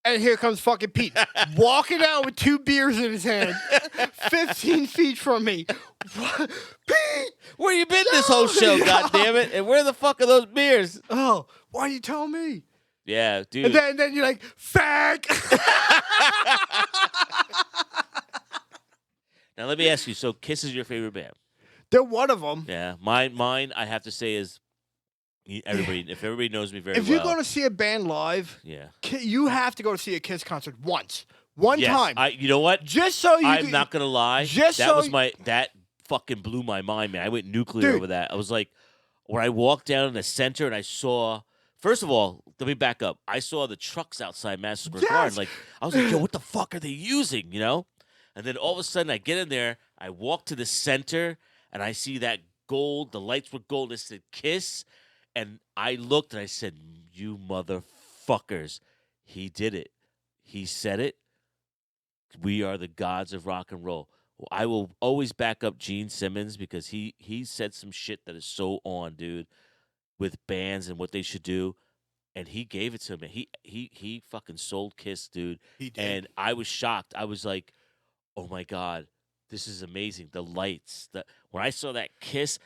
And here comes fucking Pete walking out with 2 beers in his hand, 15 feet from me. What? Pete! Where you been this whole show, goddammit? And where the fuck are those beers? Oh, why you tell me? Yeah, dude. And then you're like, fag! Now let me ask you. So Kiss is your favorite band? They're one of them. Yeah. Mine. I have to say is everybody. If everybody knows me very well. If you're going to see a band live, yeah, you have to go to see a Kiss concert once. One yes, time. you know what? Just so you I'm not gonna lie. Just that so was that fucking blew my mind, man. I went nuclear Dude. over that. I was like, when I walked down in the center and I saw. First of all, let me back up. I saw the trucks outside Madison Square Garden. Like, I was like, yo, what the fuck are they using? You know? And then all of a sudden, I get in there. I walk to the center, and I see that gold. The lights were gold. It said Kiss. And I looked, and I said, you motherfuckers. He did it. He said it. We are the gods of rock and roll. Well, I will always back up Gene Simmons because he said some shit that is so on, dude, with bands and what they should do. And he gave it to me. He fucking sold Kiss, dude. He did. And I was shocked. I was like, oh my God, this is amazing. The lights. When I saw that Kiss,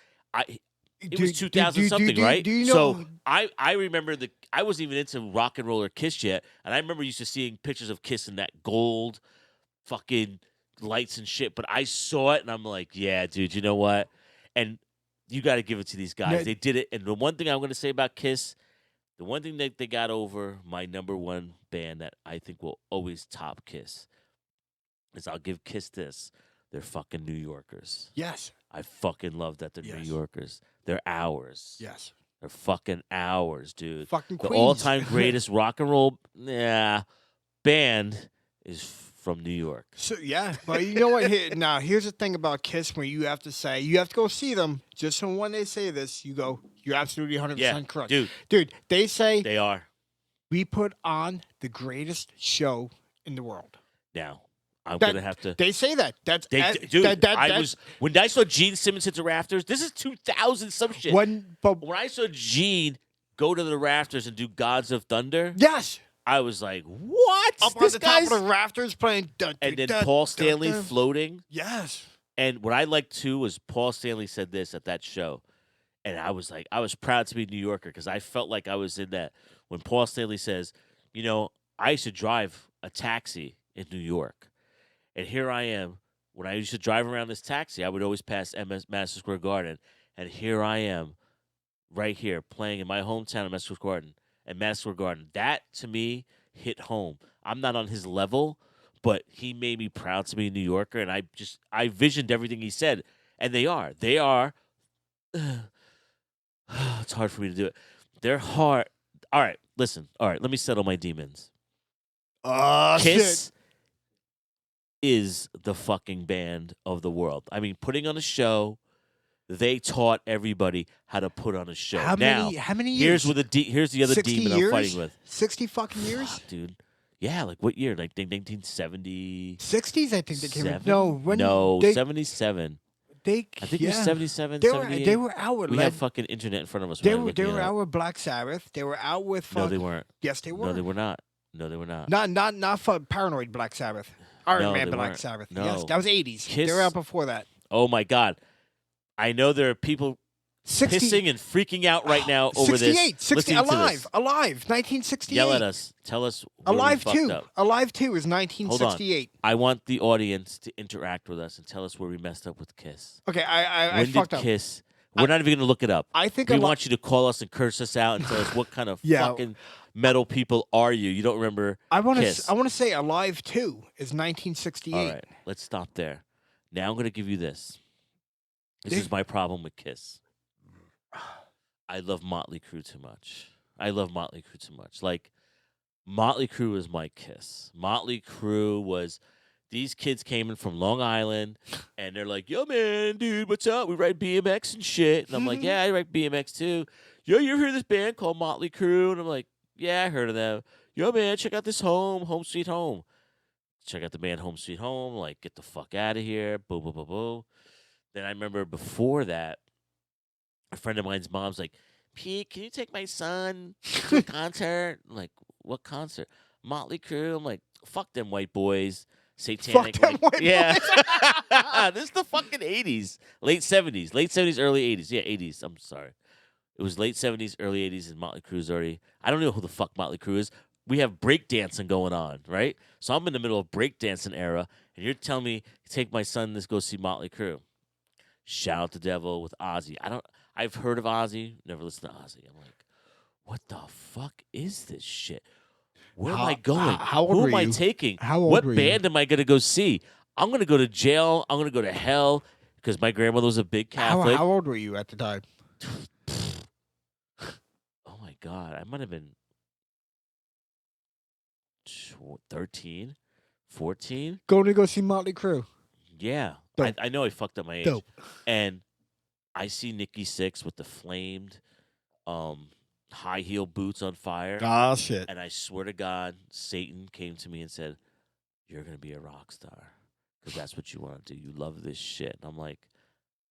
it was 2000 something, right? Do you know? So I remember I wasn't even into rock and roll or Kiss yet, and I remember used to seeing pictures of Kiss in that gold fucking lights and shit. But I saw it, and I'm like, yeah, dude, you know what? And you got to give it to these guys. No. They did it. And the one thing I'm going to say about Kiss, the one thing that they got over, my number one band that I think will always top Kiss, is I'll give Kiss this. They're fucking New Yorkers. Yes. I fucking love that they're New Yes. Yorkers. They're ours. Yes. They're fucking ours, dude. Fucking The Queens. all-time greatest rock and roll band is from New York. So yeah, but you know what? Now here's the thing about Kiss: where you have to go see them. Just so when they say this, you go, you're absolutely 100% correct, Dude, they say they are. we put on the greatest show in the world. Now, I'm going to have to... They say that. When I saw Gene Simmons hit the rafters, this is 2000 some shit. When I saw Gene go to the rafters and do Gods of Thunder, yes, I was like, what? up on the top of the rafters playing. And then Paul Stanley floating. Yes. And what I liked, too, was Paul Stanley said this at that show. And I was like, I was proud to be a New Yorker because I felt like I was in that. When Paul Stanley says, you know, I used to drive a taxi in New York. And here I am. When I used to drive around this taxi, I would always pass Madison Square Garden. And here I am right here playing in my hometown of Madison Square Garden. And Madison Square Garden. That, to me, hit home. I'm not on his level, but he made me proud to be a New Yorker. And I visioned everything he said. And they are. They are. It's hard for me to do it. They're hard. All right, listen. All right, let me settle my demons. Kiss Shit. is the fucking band of the world. I mean, putting on a show, they taught everybody how to put on a show. How now, many years? Here's the other 60 demon years? I'm fighting with. 60 fucking years? Fuck, dude. Yeah, like what year? Like 1970. 60s, I think they came in. No, 77. I think it was 77, They 78. were out with We Led. have fucking internet in front of us. They while were we're looking it out up. with Black Sabbath. They were out with. No, they weren't. Yes, they were. No, they were not. No, they were not. Not for Paranoid Black Sabbath. Iron No, Man they Black weren't. Sabbath. No. Yes, that was 80s. Kiss- They were out before that. Oh my God. I know there are people 60, pissing and freaking out right now over 68, this. 60, listening to alive, this. alive, 1968. Yell at us. Tell us where Alive we 2. fucked up. Alive 2 is 1968. I want the audience to interact with us and tell us where we messed up with Kiss. Okay, I When fucked did up. Kiss? We're not even going to look it up. I think We want you to call us and curse us out and tell us what kind of Yeah. fucking metal people are you. You don't remember Kiss. I want to say Alive 2 is 1968. All right, let's stop there. Now I'm going to give you this. This They- is my problem with Kiss. I love Motley Crue too much. Like, Motley Crue is my Kiss. Motley Crue was... These kids came in from Long Island, and they're like, yo, man, dude, what's up? We ride BMX and shit. And I'm like, yeah, I ride BMX too. Yo, you ever heard of this band called Motley Crue? And I'm like, yeah, I heard of them. Yo, man, check out this Home Sweet Home. Check out the band Home Sweet Home. Like, get the fuck out of here. Boo, boo, boo, boo. Then I remember before that, a friend of mine's mom's like, Pete, can you take my son to a concert? I'm like, what concert? Motley Crue. I'm like, fuck them white boys. Satanic. Fuck them white yeah. This is the fucking 80s. Late 70s, early 80s. Yeah, 80s. I'm sorry. It was late 70s, early 80s, and Motley Crue's already. I don't know who the fuck Motley Crue is. We have breakdancing going on, right? So I'm in the middle of breakdancing era, and you're telling me take my son to go see Motley Crue. Shout out the devil with Ozzy. I've heard of Ozzy, never listened to Ozzy. I'm like, what the fuck is this shit? Where am I going? How old Who were am I you? taking? How old what were you? band am I going to go see? I'm going to go to jail. I'm going to go to hell because my grandmother was a big Catholic. How old were you at the time? Oh, my God. I might have been 13, 14. Going to go see Motley Crue. Yeah. Dope. I know I fucked up my age. Dope. And I see Nikki Sixx with the flamed high heel boots on fire. Ah, shit. And I swear to God, Satan came to me and said, you're going to be a rock star because that's what you want to do. You love this shit. And I'm like,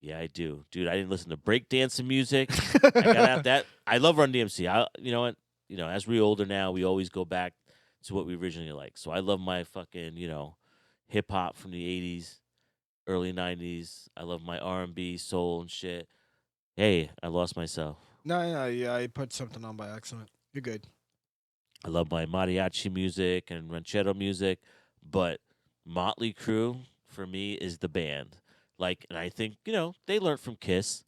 yeah, I do. Dude, I didn't listen to breakdancing music. I got out that. I love Run DMC. You know what? You know, as we're older now, we always go back to what we originally liked. So I love my fucking, hip hop from the 80s, early 90s. I love my R&B, soul and shit. Hey, I lost myself. No, yeah, I put something on by accident. You're good. I love my mariachi music and ranchero music, but Motley Crue for me is the band. Like, and I think they learned from Kiss,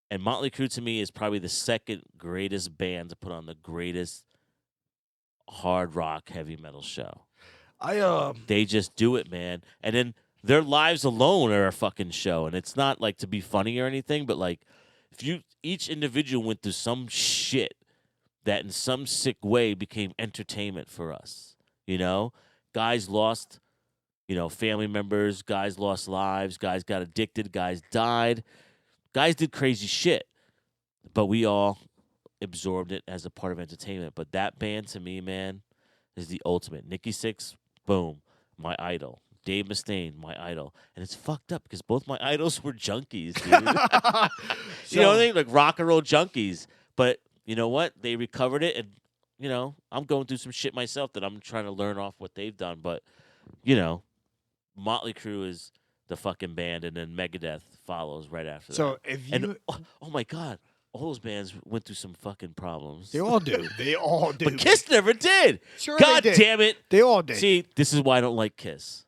and Motley Crue to me is probably the second greatest band to put on the greatest hard rock heavy metal show. They just do it, man, and then their lives alone are a fucking show, and it's not like to be funny or anything, but like if each individual went through some shit that in some sick way became entertainment for us. Guys lost, family members, guys lost lives, guys got addicted, guys died, guys did crazy shit. But we all absorbed it as a part of entertainment. But that band to me, man, is the ultimate. Nikki Sixx, boom, my idol. Dave Mustaine, my idol. And it's fucked up because both my idols were junkies, dude. You know what I mean? Like rock and roll junkies. But you know what? They recovered it, and I'm going through some shit myself that I'm trying to learn off what they've done. But Motley Crue is the fucking band, and then Megadeth follows right after that. So if you, And oh my God, all those bands went through some fucking problems. they all do. They all do. But Kiss never did. Sure God they did. damn it. They all did. See, this is why I don't like Kiss.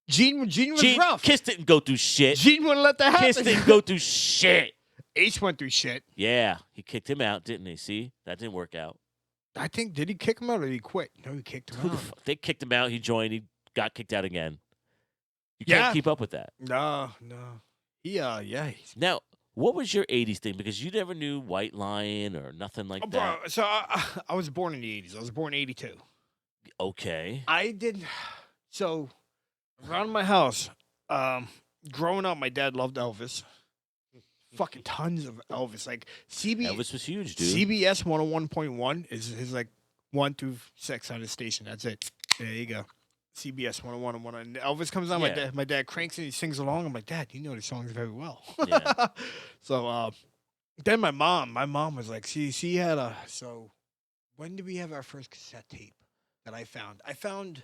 Gene was rough. Kiss didn't go through shit. Gene wouldn't let that happen. Kiss didn't go through shit. Ace went through shit. Yeah, he kicked him out, didn't he? See, that didn't work out. I think, did he kick him out or did he quit? No, he kicked him Who the out. fuck? They kicked him out. He joined. He got kicked out again. You Yeah. can't keep up with that. No. Yeah. Now, what was your 80s thing? Because you never knew White Lion or nothing like that. Bro, so I was born in the 80s. I was born in 82. Okay. I did. So around my house, growing up, my dad loved Elvis. Fucking tons of Elvis. Like Elvis was huge, dude. CBS 101.1 is his like 1 through 6 on his station. That's it. There you go. CBS 101.1. And Elvis comes on. Yeah. My dad cranks and he sings along. I'm like, Dad, you know the songs very well. Yeah. So then my mom was like, she had a. So when did we have our first cassette tape that I found?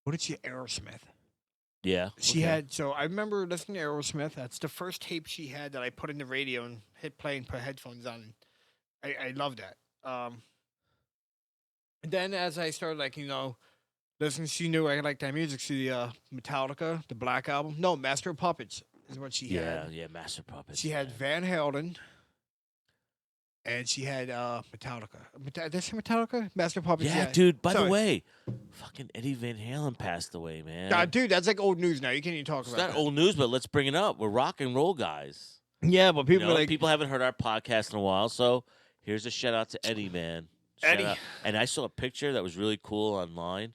What did she? Aerosmith. Yeah. She okay. had, so I remember listening to Aerosmith. That's the first tape she had that I put in the radio and hit play and put headphones on. I loved that. And then as I started, like, listening, she knew I liked that music. She, Metallica, the Black Album. No, Master of Puppets is what she had. Yeah, Master Puppets. She had Van Halen. And she had Metallica. Did I say Metallica? Master of Puppets. Yeah, dude. By the Sorry. way, fucking Eddie Van Halen passed away, man. Dude, that's like old news now. You can't even talk It's about not that. old news, but let's bring it up. We're rock and roll guys. Yeah, but people You know, are like, people haven't heard our podcast in a while, so here's a shout out to Eddie, man. Shout Eddie. out. And I saw a picture that was really cool online,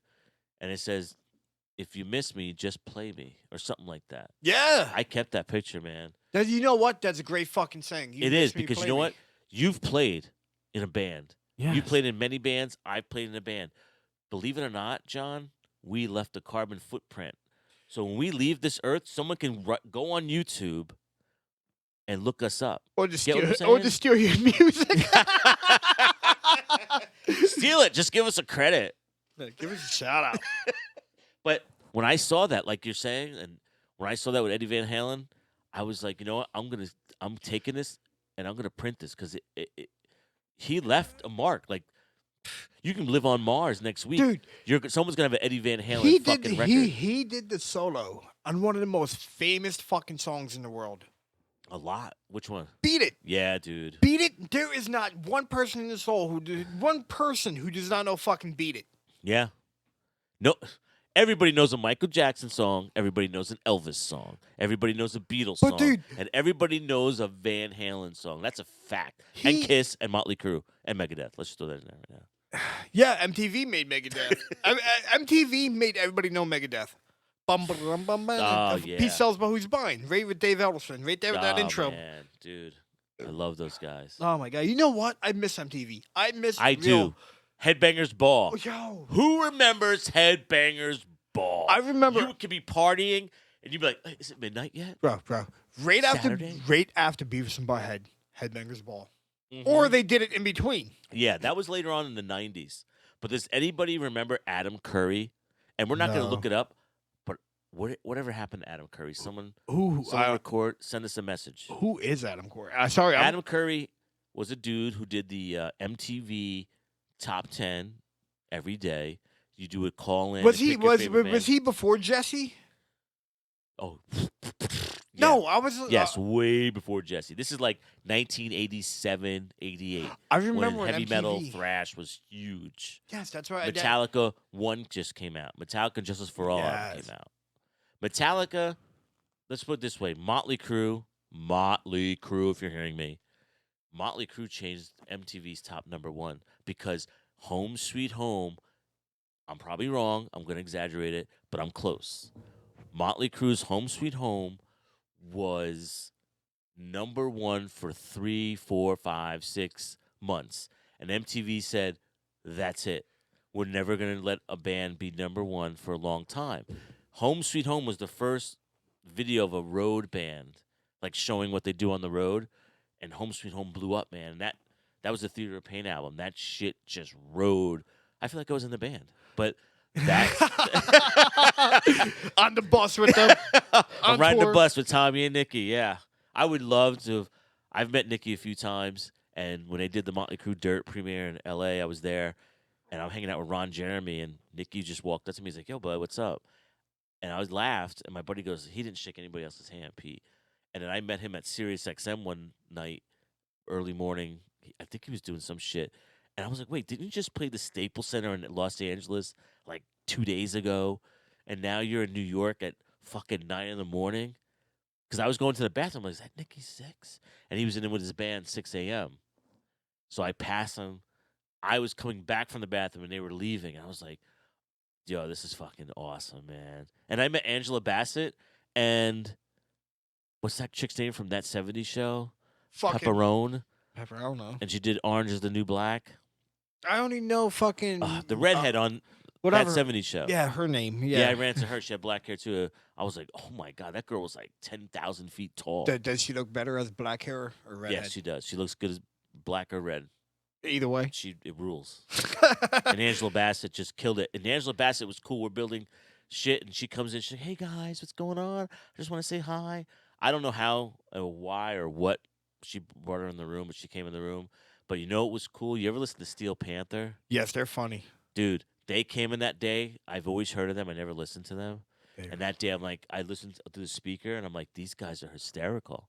and it says, "If you miss me, just play me," or something like that. yeah. I kept that picture, man. You know what? That's a great fucking saying. It is, because you know what? You've played in a band. Yeah. You played in many bands. I've played in a band. Believe it or not, John, we left a carbon footprint. So when we leave this earth, someone can go on YouTube and look us up. Or just Get what I'm steal, saying? your music. Steal it. Just give us a credit. Give us a shout out. But when I saw that, like you're saying, and when I saw that with Eddie Van Halen, I was like, you know what? I'm taking this and I'm gonna print this because he left a mark. Like, you can live on Mars next week. Dude, Someone's gonna have an Eddie Van Halen fucking record. he did the solo on one of the most famous fucking songs in the world. A lot. Which one? Beat It. Yeah, dude. Beat It. There is not one person in the soul one person who does not know fucking Beat It. Yeah. No. Everybody knows a Michael Jackson song. Everybody knows an Elvis song. Everybody knows a Beatles But song. dude- And everybody knows a Van Halen song. That's a fact. And Kiss and Motley Crue and Megadeth. Let's just throw that in there right now. Yeah, MTV made Megadeth. MTV made everybody know Megadeth. Bum, bum, bum, bum. Oh, yeah. Pete sells, but who's buying? Right with Dave Ellison. Right there with that Oh, intro. man, dude. I love those guys. Oh my god! You know what? I miss MTV. I do. Headbangers Ball. Oh, yo. Who remembers Headbangers Ball? I remember. You could be partying and you'd be like, hey, is it midnight yet? Bro. Right Saturday? after Beavis and Butthead, Headbangers Ball. Mhm. Or they did it in between. Yeah, that was later on in the 90s. But does anybody remember Adam Curry? And we're not going to No. look it up, but whatever happened to Adam Curry? Someone Who record, send us a message. who is Adam Corey? Sorry, Adam Curry was a dude who did the MTV Top 10 every day. You do a call in. Was and he pick your favorite band. was he before Jesse? Oh. No, I was. Yes, way before Jesse. This is like 1987, 88. I remember when when heavy metal MTV thrash was huge. Yes, that's right. Metallica 1 just came out. Metallica Justice for All Yes. came out. Metallica, let's put it this way. Motley Crue, if you're hearing me. Motley Crue changed MTV's top #1 because Home Sweet Home, I'm probably wrong. I'm going to exaggerate it, but I'm close. Motley Crue's Home Sweet Home was #1 for 3, 4, 5, 6 months. And MTV said, that's it. We're never going to let a band be #1 for a long time. Home Sweet Home was the first video of a road band, like showing what they do on the road. And Home Sweet Home blew up, man. That was the Theater of Pain album. That shit just rode. I feel like I was in the band. But that's on the bus with them. I'm riding the bus with Tommy and Nikki, yeah. I would love to. I've met Nikki a few times, and when they did the Motley Crue Dirt premiere in L.A., I was there, and I'm hanging out with Ron Jeremy, and Nikki just walked up to me. He's like, "Yo, bud, what's up?" And I was laughed, and my buddy goes, "He didn't shake anybody else's hand, Pete." And then I met him at Sirius XM one night, early morning. I think he was doing some shit, and I was like, "Wait, didn't you just play the Staples Center in Los Angeles like 2 days ago, and now you're in New York at fucking 9 in the morning?" Because I was going to the bathroom. I was like, "Is that Nicky Six?" And he was in with his band 6 a.m. So I passed him. I was coming back from the bathroom, and they were leaving. And I was like, "Yo, this is fucking awesome, man." And I met Angela Bassett, and what's that chick's name from that 70s show? Fucking Pepperone. I don't know. And she did Orange is the New Black. I only know fucking The redhead on whatever. that 70s show. Yeah, her name. Yeah, Yeah. I ran into her. She had black hair, too. I was like, oh, my God, that girl was like 10,000 feet tall. Does she look better as black hair or redhead? Yes, she does. She looks good as black or red. Either way. It rules. And Angela Bassett just killed it. And Angela Bassett was cool. We're building shit, and she comes in. She's like, "Hey, guys, what's going on? I just want to say hi." I don't know how or why or what she brought her in the room, but she came in the room. But you know what was cool? You ever listen to Steel Panther? Yes, they're funny. Dude, they came in that day. I've always heard of them. I never listened to them. And that day, I'm like, I listened to the speaker, and I'm like, these guys are hysterical.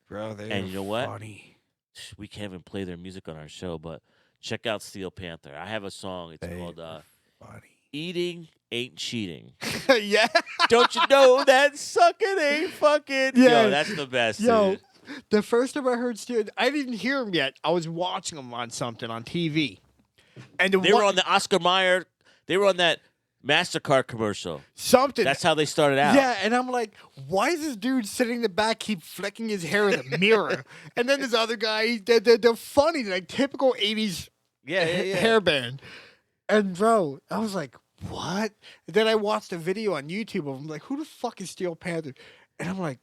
Bro, they're And you know what? funny. We can't even play their music on our show, but check out Steel Panther. I have a song. It's called Funny. Eating Ain't Cheating. Yeah. Don't you know that sucking ain't fucking? Yeah. Yo, that's the best, Yo, dude. the first time I heard Steel, I didn't hear him yet. I was watching him on something on TV. And They were on the Oscar Mayer. They were on that MasterCard commercial. something. That's how they started out. Yeah, and I'm like, why is this dude sitting in the back keep flicking his hair in the mirror? And then this other guy, they're funny, like typical 80s yeah. hairband. And bro, I was like, what? And then I watched a video on YouTube of him, like, who the fuck is Steel Panther? And I'm like,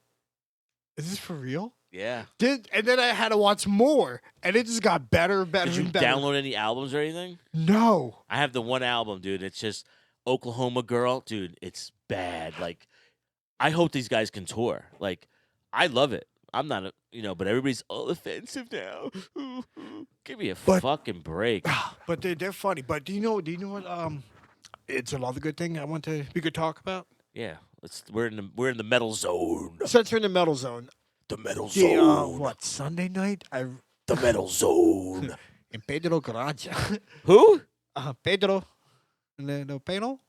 is this for real? Yeah. And then I had to watch more, and it just got better and better Did you and better. download any albums or anything? No. I have the one album, dude. It's just Oklahoma Girl. Dude, it's bad. Like, I hope these guys can tour. Like, I love it. I'm not, but everybody's all offensive now. Give me a fucking break. But they're funny. But do you know what? It's another good thing we could talk about. Yeah, we're in the metal zone. Since we're in the metal zone, The metal the, zone. what Sunday night? The metal zone. In Pedro Garage. Who? Pedro. No Pedro.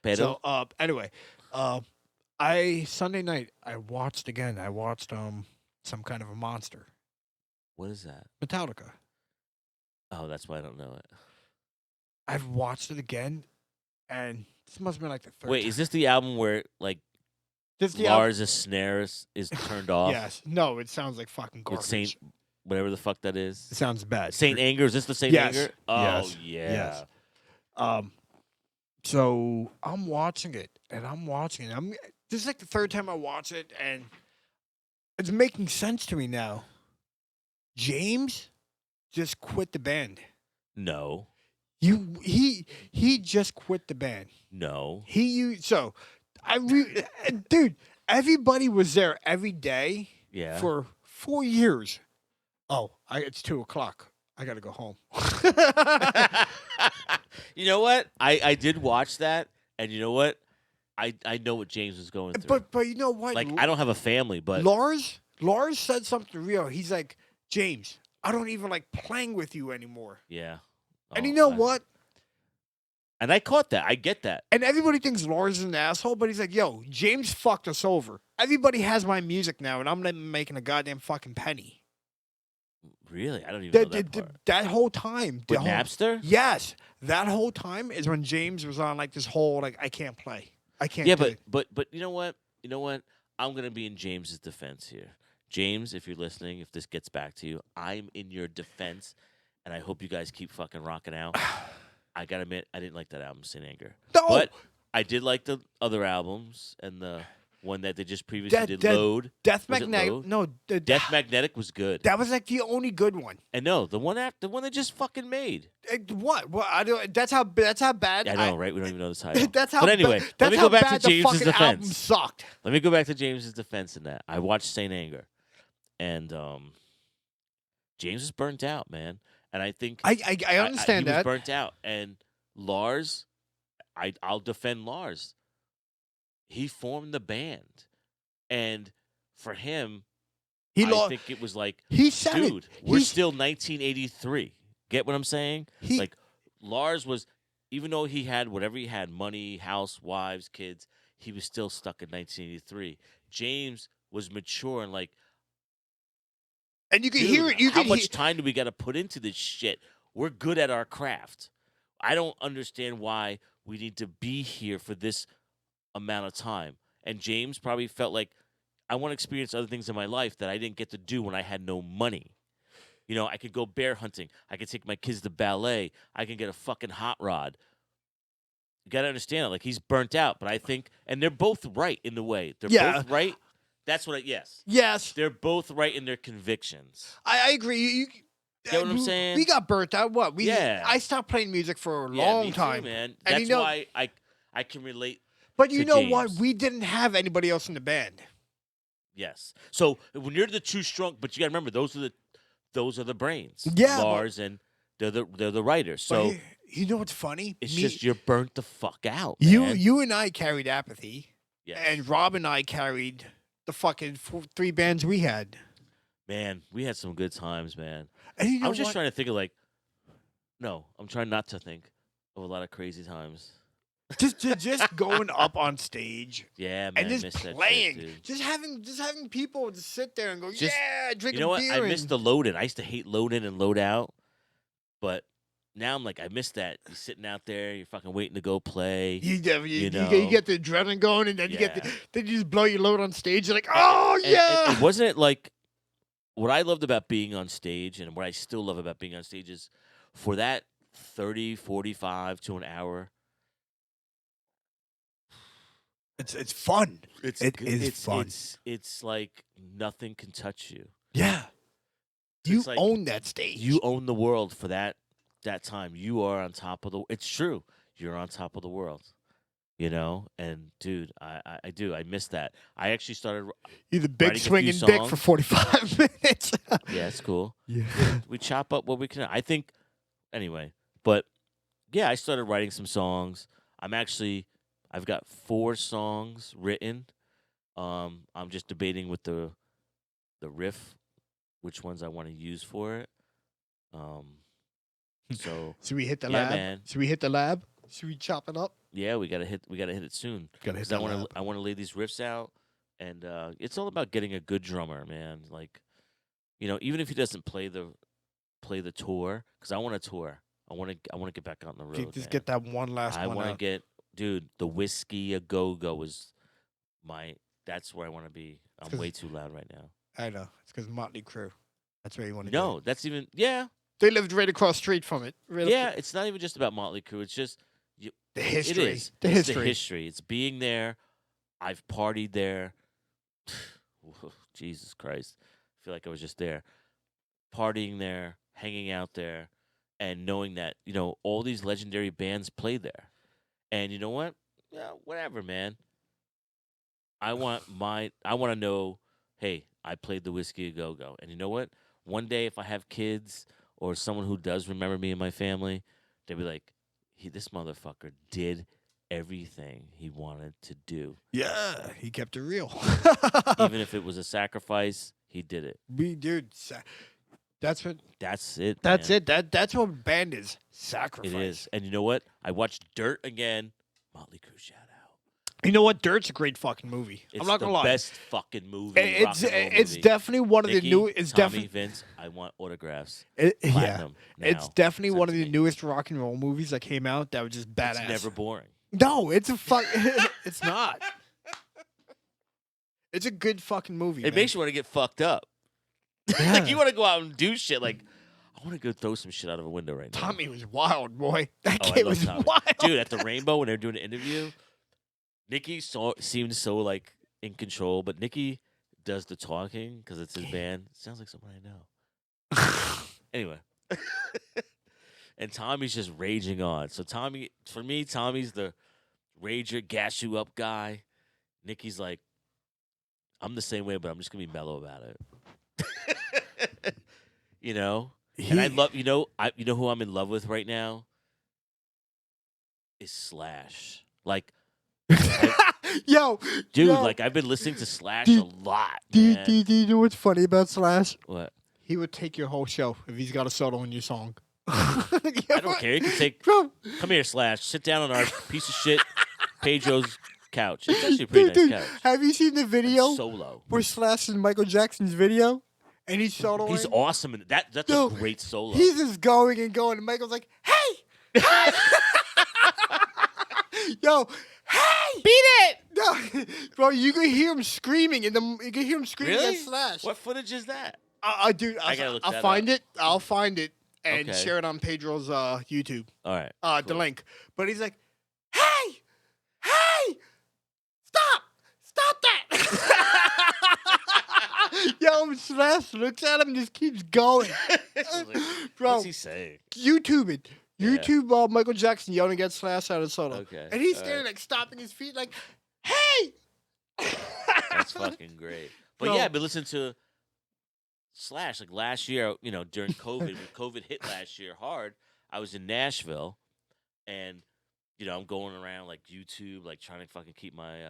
Pedro. So anyway, Sunday night I watched some kind of a monster. What is that? Metallica. Oh, that's why I don't know it. I've watched it again, and this must have been like the third. Wait, time. is this the album where like This the Lars' snare is turned off? Yes. No, it sounds like fucking With garbage. Saint, whatever the fuck that is. It sounds bad. Saint Anger. Is this the Saint Yes. Anger? Oh Yes. yeah. Yes. So I'm watching it. This is like the third time I watch it, and it's making sense to me now. James just quit the band. No. He just quit the band. No. Dude, everybody was there every day Yeah. for 4 years. Oh, it's 2:00. I gotta go home. You know what? I did watch that, and you know what? I know what James was going through. But you know what? Like, I don't have a family, but Lars said something real. He's like, James, I don't even like playing with you anymore. yeah. And Oh, you know what? And I caught that. I get that. And everybody thinks Lars is an asshole, but he's like, yo, James fucked us over. Everybody has my music now, and I'm not making a goddamn fucking penny. Really? I don't even know that part. That whole time. With Napster? Yes. That whole time is when James was on like this whole, like, I can't play. I can't Yeah, do it. but you know what? You know what? I'm gonna be in James's defense here. James, if you're listening, if this gets back to you, I'm in your defense, and I hope you guys keep fucking rocking out. I gotta admit, I didn't like that album, Saint Anger. No. But I did like the other albums, and the one that they just previously did, Load. Death Was it Magnetic. Load? No, Death Magnetic was good. That was like the only good one. And no, the one they just fucking made. What? Well, I don't. That's how bad. I know, right? We don't even know the title. That's how. But anyway, that's let me how go back bad to the James's fucking album defense. sucked. Let me go back to James's defense in that. I watched Saint Anger. and James was burnt out, man. And I think I understand he was that. burnt out. And Lars, I'll defend Lars. He formed the band, and for him, He I lost. think it was like, He said dude, it. we're He's- still 1983. Get what I'm saying? He, Like Lars was, even though he had whatever he had, money, house, wives, kids, he was still stuck in 1983. James was mature and like, and you can dude, hear it. You how can much hear. time do we got to put into this shit? We're good at our craft. I don't understand why we need to be here for this amount of time. And James probably felt like, I want to experience other things in my life that I didn't get to do when I had no money. You know, I could go bear hunting. I could take my kids to ballet. I can get a fucking hot rod. You got to understand it. Like, he's burnt out. But I think, and they're both right in the way. They're Yeah. both right. That's what yes. Yes, They're both right in their convictions. I agree. Get what I'm saying? We got burnt out. What? Yeah. I stopped playing music for a Yeah, long me too, time, man. And That's you know- why I can relate. But you to know what? James. We didn't have anybody else in the band. Yes. So when you're the two strong, but you got to remember those are the brains. Yeah, but- Lars and they're the writers. But So you know what's funny? it's Me- just you're burnt the fuck out. Man. you and I carried Apathy, Yes. and Rob and I carried the fucking 3 bands we had. Man, we had some good times, man. And you know I was just what? trying to think of like, no, I'm trying not to think of a lot of crazy times. just going up on stage Yeah, man, and I just miss that shit, playing, dude. just having people just sit there and go, Just- yeah, drink You know a what? beer. I miss and- the load in. I used to hate load in and load out, but now I'm like, I miss that. You're sitting out there, you're fucking waiting to go play. You you get the adrenaline going, and then you Yeah. then you just blow your load on stage. You're like, oh yeah. And wasn't it like what I loved about being on stage and what I still love about being on stage is for that 30, 45 to an hour. It's fun. It is fun. It's like nothing can touch you. Yeah. You It's like own that stage. You own the world for that time. You are on top of the. It's true. You're on top of the world. You know, and dude, I do. I miss that. I actually started. You're the big writing a few swinging dick for songs. 45 minutes. Yeah, it's cool. Yeah. We chop up what we can. I think. Anyway, but yeah, I started writing some songs. I've got 4 songs written. I'm just debating with the riff, which ones I want to use for it. So Should we hit the Yeah, lab? man. Should we hit the lab? Should we chop it up? yeah, we gotta hit it soon. Gotta hit 'Cause the lab. I want to lay these riffs out, and it's all about getting a good drummer, man. Like, you know, even if he doesn't play the tour, because I want to tour. I want to get back out on the road. Just man. get that one last I one want to out. get, dude. The Whiskey a Go Go is that's where I want to be. I'm 'Cause- way too loud right now. I know. It's because Motley Crue. That's where you want to No, that's even yeah. They lived right across the street from it. Right Yeah, it's not even just about Motley Crue. It's just The history. It is. The It's history. the history. It's being there. I've partied there. Jesus Christ. I feel like I was just there. Partying there, hanging out there, and knowing that, you know, all these legendary bands play there. And you know what? Yeah, whatever, man. I want to know, hey, I played the Whiskey a Go Go. And you know what? One day if I have kids or someone who does remember me and my family, they'll be like, this motherfucker did everything he wanted to do. Yeah, he kept it real. Even if it was a sacrifice, he did it. Dude, that's what. That's it. That's man. it. That's what band is. Sacrifice. It is. And you know what? I watched Dirt again. Motley Crue shout out. You know what? Dirt's a great fucking movie. It's I'm not the gonna lie. best fucking movie. It's rock and roll it's movie. definitely one of the Nikki, new. It's Tommy, definitely Vince. I want autographs. yeah. Platinum It's now. definitely Send one to of the me. newest rock and roll movies that came out. That was just badass. It's never boring. No, it's a fuck. It's not. It's a good fucking movie. It makes you want to get fucked up. Like you want to go out and do shit. Like I want to go throw some shit out of a window right now. Tommy was wild, boy. That Oh, I kid love was Tommy. wild. Dude, at the Rainbow when they were doing an interview, Nikki seemed so like in control, but Nikki does the talking because it's his band. Sounds like someone I know. Anyway, and Tommy's just raging on. So for me, Tommy's the rager, gas you up guy. Nikki's like, I'm the same way, but I'm just gonna be mellow about it. You know, and I love you know who I'm in love with right now is Slash. Like, Yo, dude, yo. like I've been listening to Slash Do- a lot, Do man. you know what's funny about Slash? What? He would take your whole show if he's got a solo in your song. I don't care. You can take. Bro, Come here, Slash. Sit down on our piece of shit Pedro's couch. It's actually a pretty dude, nice couch. have you seen the video Solo. where Slash is Michael Jackson's video? And he's soloing? He's awesome, and that's Dude, a great solo. He's just going and going, and Michael's like, hey! Hey! Yo, hey! Beat it! No, bro, you can hear him screaming you can hear him screaming Really? at Slash. What footage is that? Dude, I gotta look I'll that find up. it. I'll find it and Okay. share it on Pedro's YouTube. All right. The cool. link. But he's like, hey! Hey! Stop that! Yo, Slash looks at him and just keeps going. Bro, What's he saying? YouTube it. Yeah. YouTube Michael Jackson yelling at Slash out of solo. Okay. And he's all standing right. like stomping his feet like, hey! That's fucking great. But Bro. yeah, I've been listening to Slash like last year. You know, during COVID, when COVID hit last year hard, I was in Nashville, and I'm going around like YouTube, like trying to fucking keep my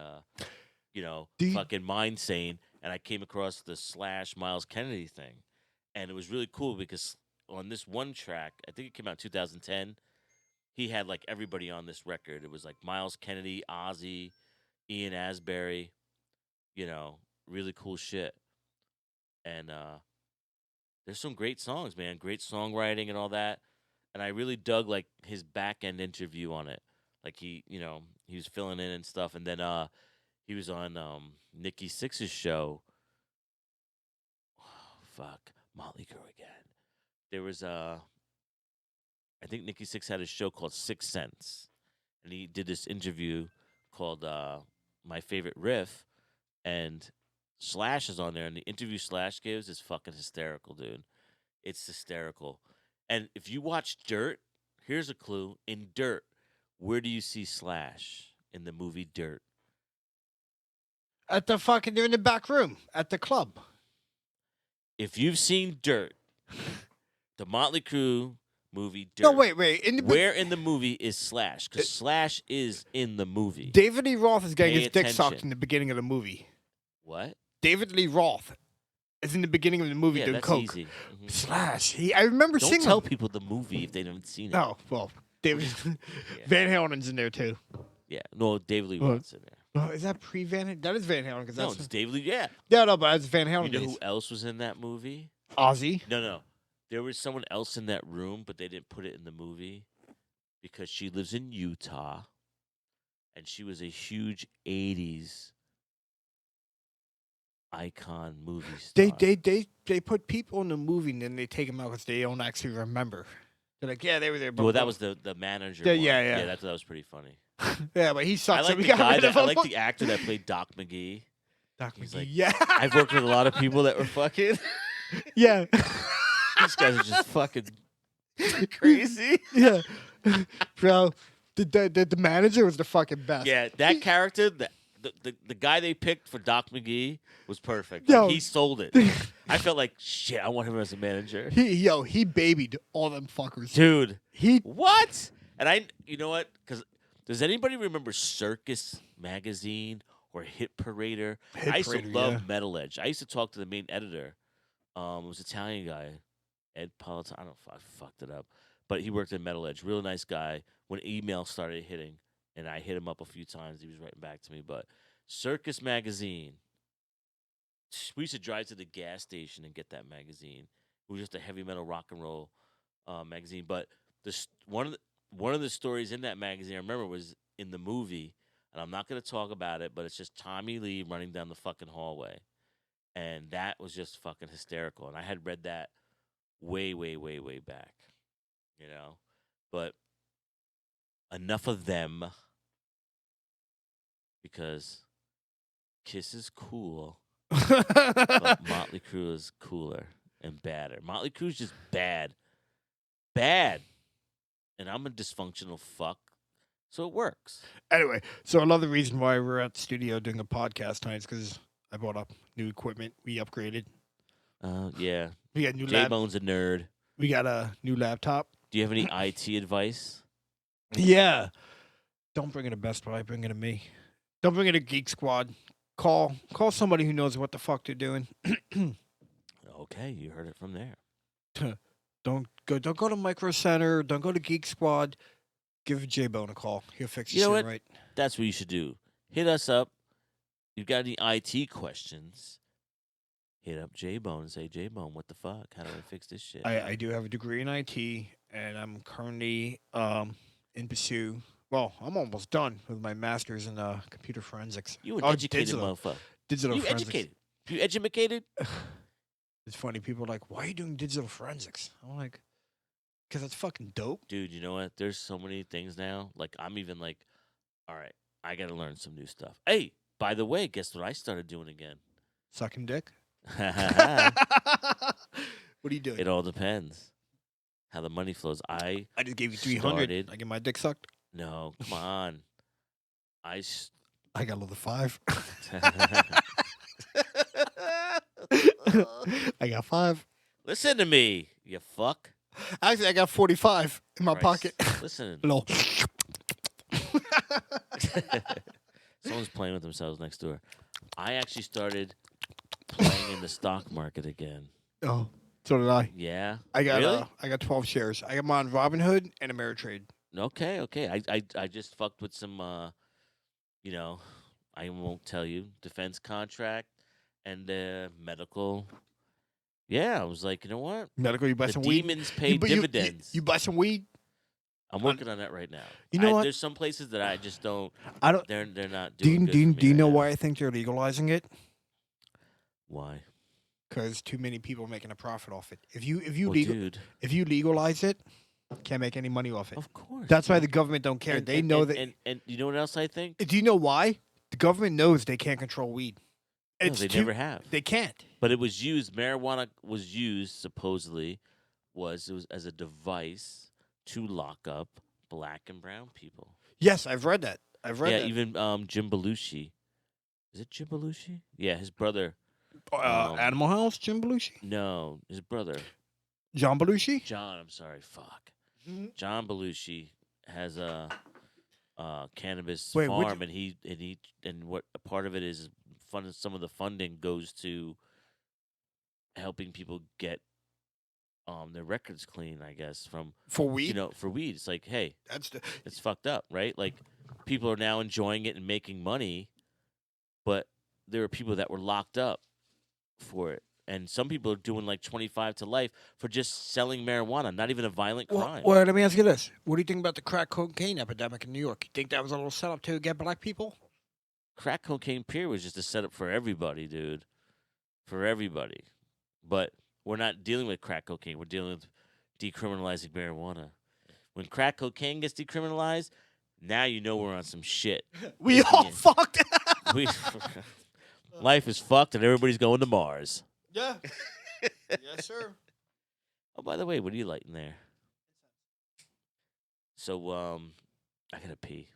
fucking mind sane. And I came across the Slash Miles Kennedy thing, and it was really cool because on this one track, I think it came out in 2010. He had like everybody on this record. It was like Miles Kennedy, Ozzy, Ian Asbury. Really cool shit. And there's some great songs, man. Great songwriting and all that. And I really dug like his back end interview on it. Like he was filling in and stuff. And then he was on Nikki Sixx's show. Oh, fuck. Motley Crue again. There was I think Nikki Sixx had a show called Sixth Sense. And he did this interview called My Favorite Riff. And Slash is on there, and the interview Slash gives is fucking hysterical, dude. It's hysterical. And if you watch Dirt, here's a clue. In Dirt, where do you see Slash in the movie Dirt? They're in the back room at the club. If you've seen Dirt, the Motley Crue movie Dirt. No, wait. Where in the movie is Slash? Because Slash is in the movie. David Lee Roth is getting Pay his dick sucked attention. in the beginning of the movie. What? David Lee Roth is in the beginning of the movie Yeah, doing that's coke. easy. Mhm. Slash. I remember Don't seeing tell him. people the movie if they haven't seen it. Oh, well, David Van Halen's in there too. Yeah. No, David Lee What? Roth's in there. Oh, is that pre Van Halen? That is Van Halen because No, that's it's David Lee. Yeah. no, but that's Van Halen. You know days. who else was in that movie? Ozzy. No. There was someone else in that room, but they didn't put it in the movie because she lives in Utah, and she was a huge '80s icon movie star. They put people in the movie and then they take them out because they don't actually remember. They're like, yeah, they were there. But Well, that was the manager. Yeah, one. yeah. That was pretty funny. yeah, but he I sucks. so like we the got guy. rid of I him. like the actor that played Doc McGee. Doc He's McGee. like, yeah, I've worked with a lot of people that were fucking. yeah, These guys are just fucking crazy. yeah, bro. The manager was the fucking best. Yeah, that character, the guy they picked for Doc McGee was perfect. Yo. Like, he sold it. I felt like shit. I want him as a manager, he babied all them fuckers. dude. He What? And you know what? Because does anybody remember Circus Magazine or Hit Parader? Hit I used Parader, to love yeah. Metal Edge. I used to talk to the main editor. It was an Italian guy, Ed Polito. I don't know if I fucked it up, but he worked at Metal Edge. Real nice guy. When email started hitting, and I hit him up a few times, he was writing back to me. But Circus Magazine, we used to drive to the gas station and get that magazine. It was just a heavy metal rock and roll magazine. But one of the stories in that magazine I remember was in the movie, and I'm not going to talk about it, but it's just Tommy Lee running down the fucking hallway. And that was just fucking hysterical. And I had read that way, way, way, way back, But enough of them, because Kiss is cool, but Motley Crue is cooler and badder. Motley Crue's just bad. Bad. And I'm a dysfunctional fuck, so it works. Anyway, so another reason why we're at the studio doing a podcast tonight is because I bought up new equipment. We upgraded. Yeah. We got new J Bone's a nerd. We got a new laptop. Do you have any IT advice? Yeah. Don't bring it to Best Buy. Bring it to me. Don't bring it to Geek Squad. Call somebody who knows what the fuck they're doing. Okay, you heard it from there. Don't go to Micro Center. Don't go to Geek Squad. Give J Bone a call. He'll fix You your know shit what? right. That's what you should do. Hit us up. You've got any IT questions? Hit up J Bone and say, J Bone, what the fuck? How do I fix this shit? I do have a degree in IT, and I'm currently in pursuit. Well, I'm almost done with my master's in computer forensics. You an Oh, educated digital. motherfucker. Digital You forensics. educated. You educated? It's funny. People are like, why are you doing digital forensics? I'm like, because it's fucking dope. Dude, you know what? There's so many things now. Like, I'm even like, all right, I got to learn some new stuff. Hey, by the way, guess what I started doing again? Sucking dick. It What are you doing? all depends how the money flows. I just gave you 300. started- I get my dick sucked. No, come on. I got another 5. I got 5. Listen to me, you fuck. Actually, I got 45 in my Christ. pocket. Listen. Lol. Someone's playing with themselves next door. I actually started playing in the stock market again. Oh, so did I. Yeah. I got Really? I got 12 shares. I got mine on Robinhood and Ameritrade. Okay. I just fucked with some, you know, I won't tell you, defense contract and medical. Yeah, I was like, you know what? Medical, you buy The some weed. demons pay bu- you- dividends. You buy some weed. I'm working on that right now. You know what? There's some places that I just don't. I don't. They're not Do doing you, good do you, for me do you right know now. why I think they're legalizing it? Why? Because too many people are making a profit off it. If you Well, legal dude, if you legalize it, can't make any money off it. of course. That's why man. the government don't care. And- They and- know and- that. And you know what else I think? Do you know why? The government knows they can't control weed. No, It's they too, never have. They can't. But it was used. Marijuana was used supposedly. It was as a device to lock up black and brown people. Yes, I've read that. I've read Yeah, that. even Jim Belushi. Is it Jim Belushi? Yeah, his brother. Animal House, Jim Belushi, No, his brother. John Belushi. John, I'm sorry, fuck. Mhm. John Belushi has a cannabis Wait, which- farm, and what a part of it is some of the funding goes to helping people get their records clean, I guess, from For weed. for weed. It's like, hey, That's the. it's fucked up, right? Like people are now enjoying it and making money, but there are people that were locked up for it. And some people are doing like 25 to life for just selling marijuana, not even a violent crime. Well, let me ask you this: what do you think about the crack cocaine epidemic in New York? You think that was a little setup to get black people? Crack cocaine period was just a setup for everybody, dude. For everybody. But we're not dealing with crack cocaine. We're dealing with decriminalizing marijuana. When crack cocaine gets decriminalized, now you know we're on some shit. We all Yeah. fucked. We, life is fucked and everybody's going to Mars. Yeah. Yes, sir. Oh, by the way, what are you lighting there? So, I gotta pee.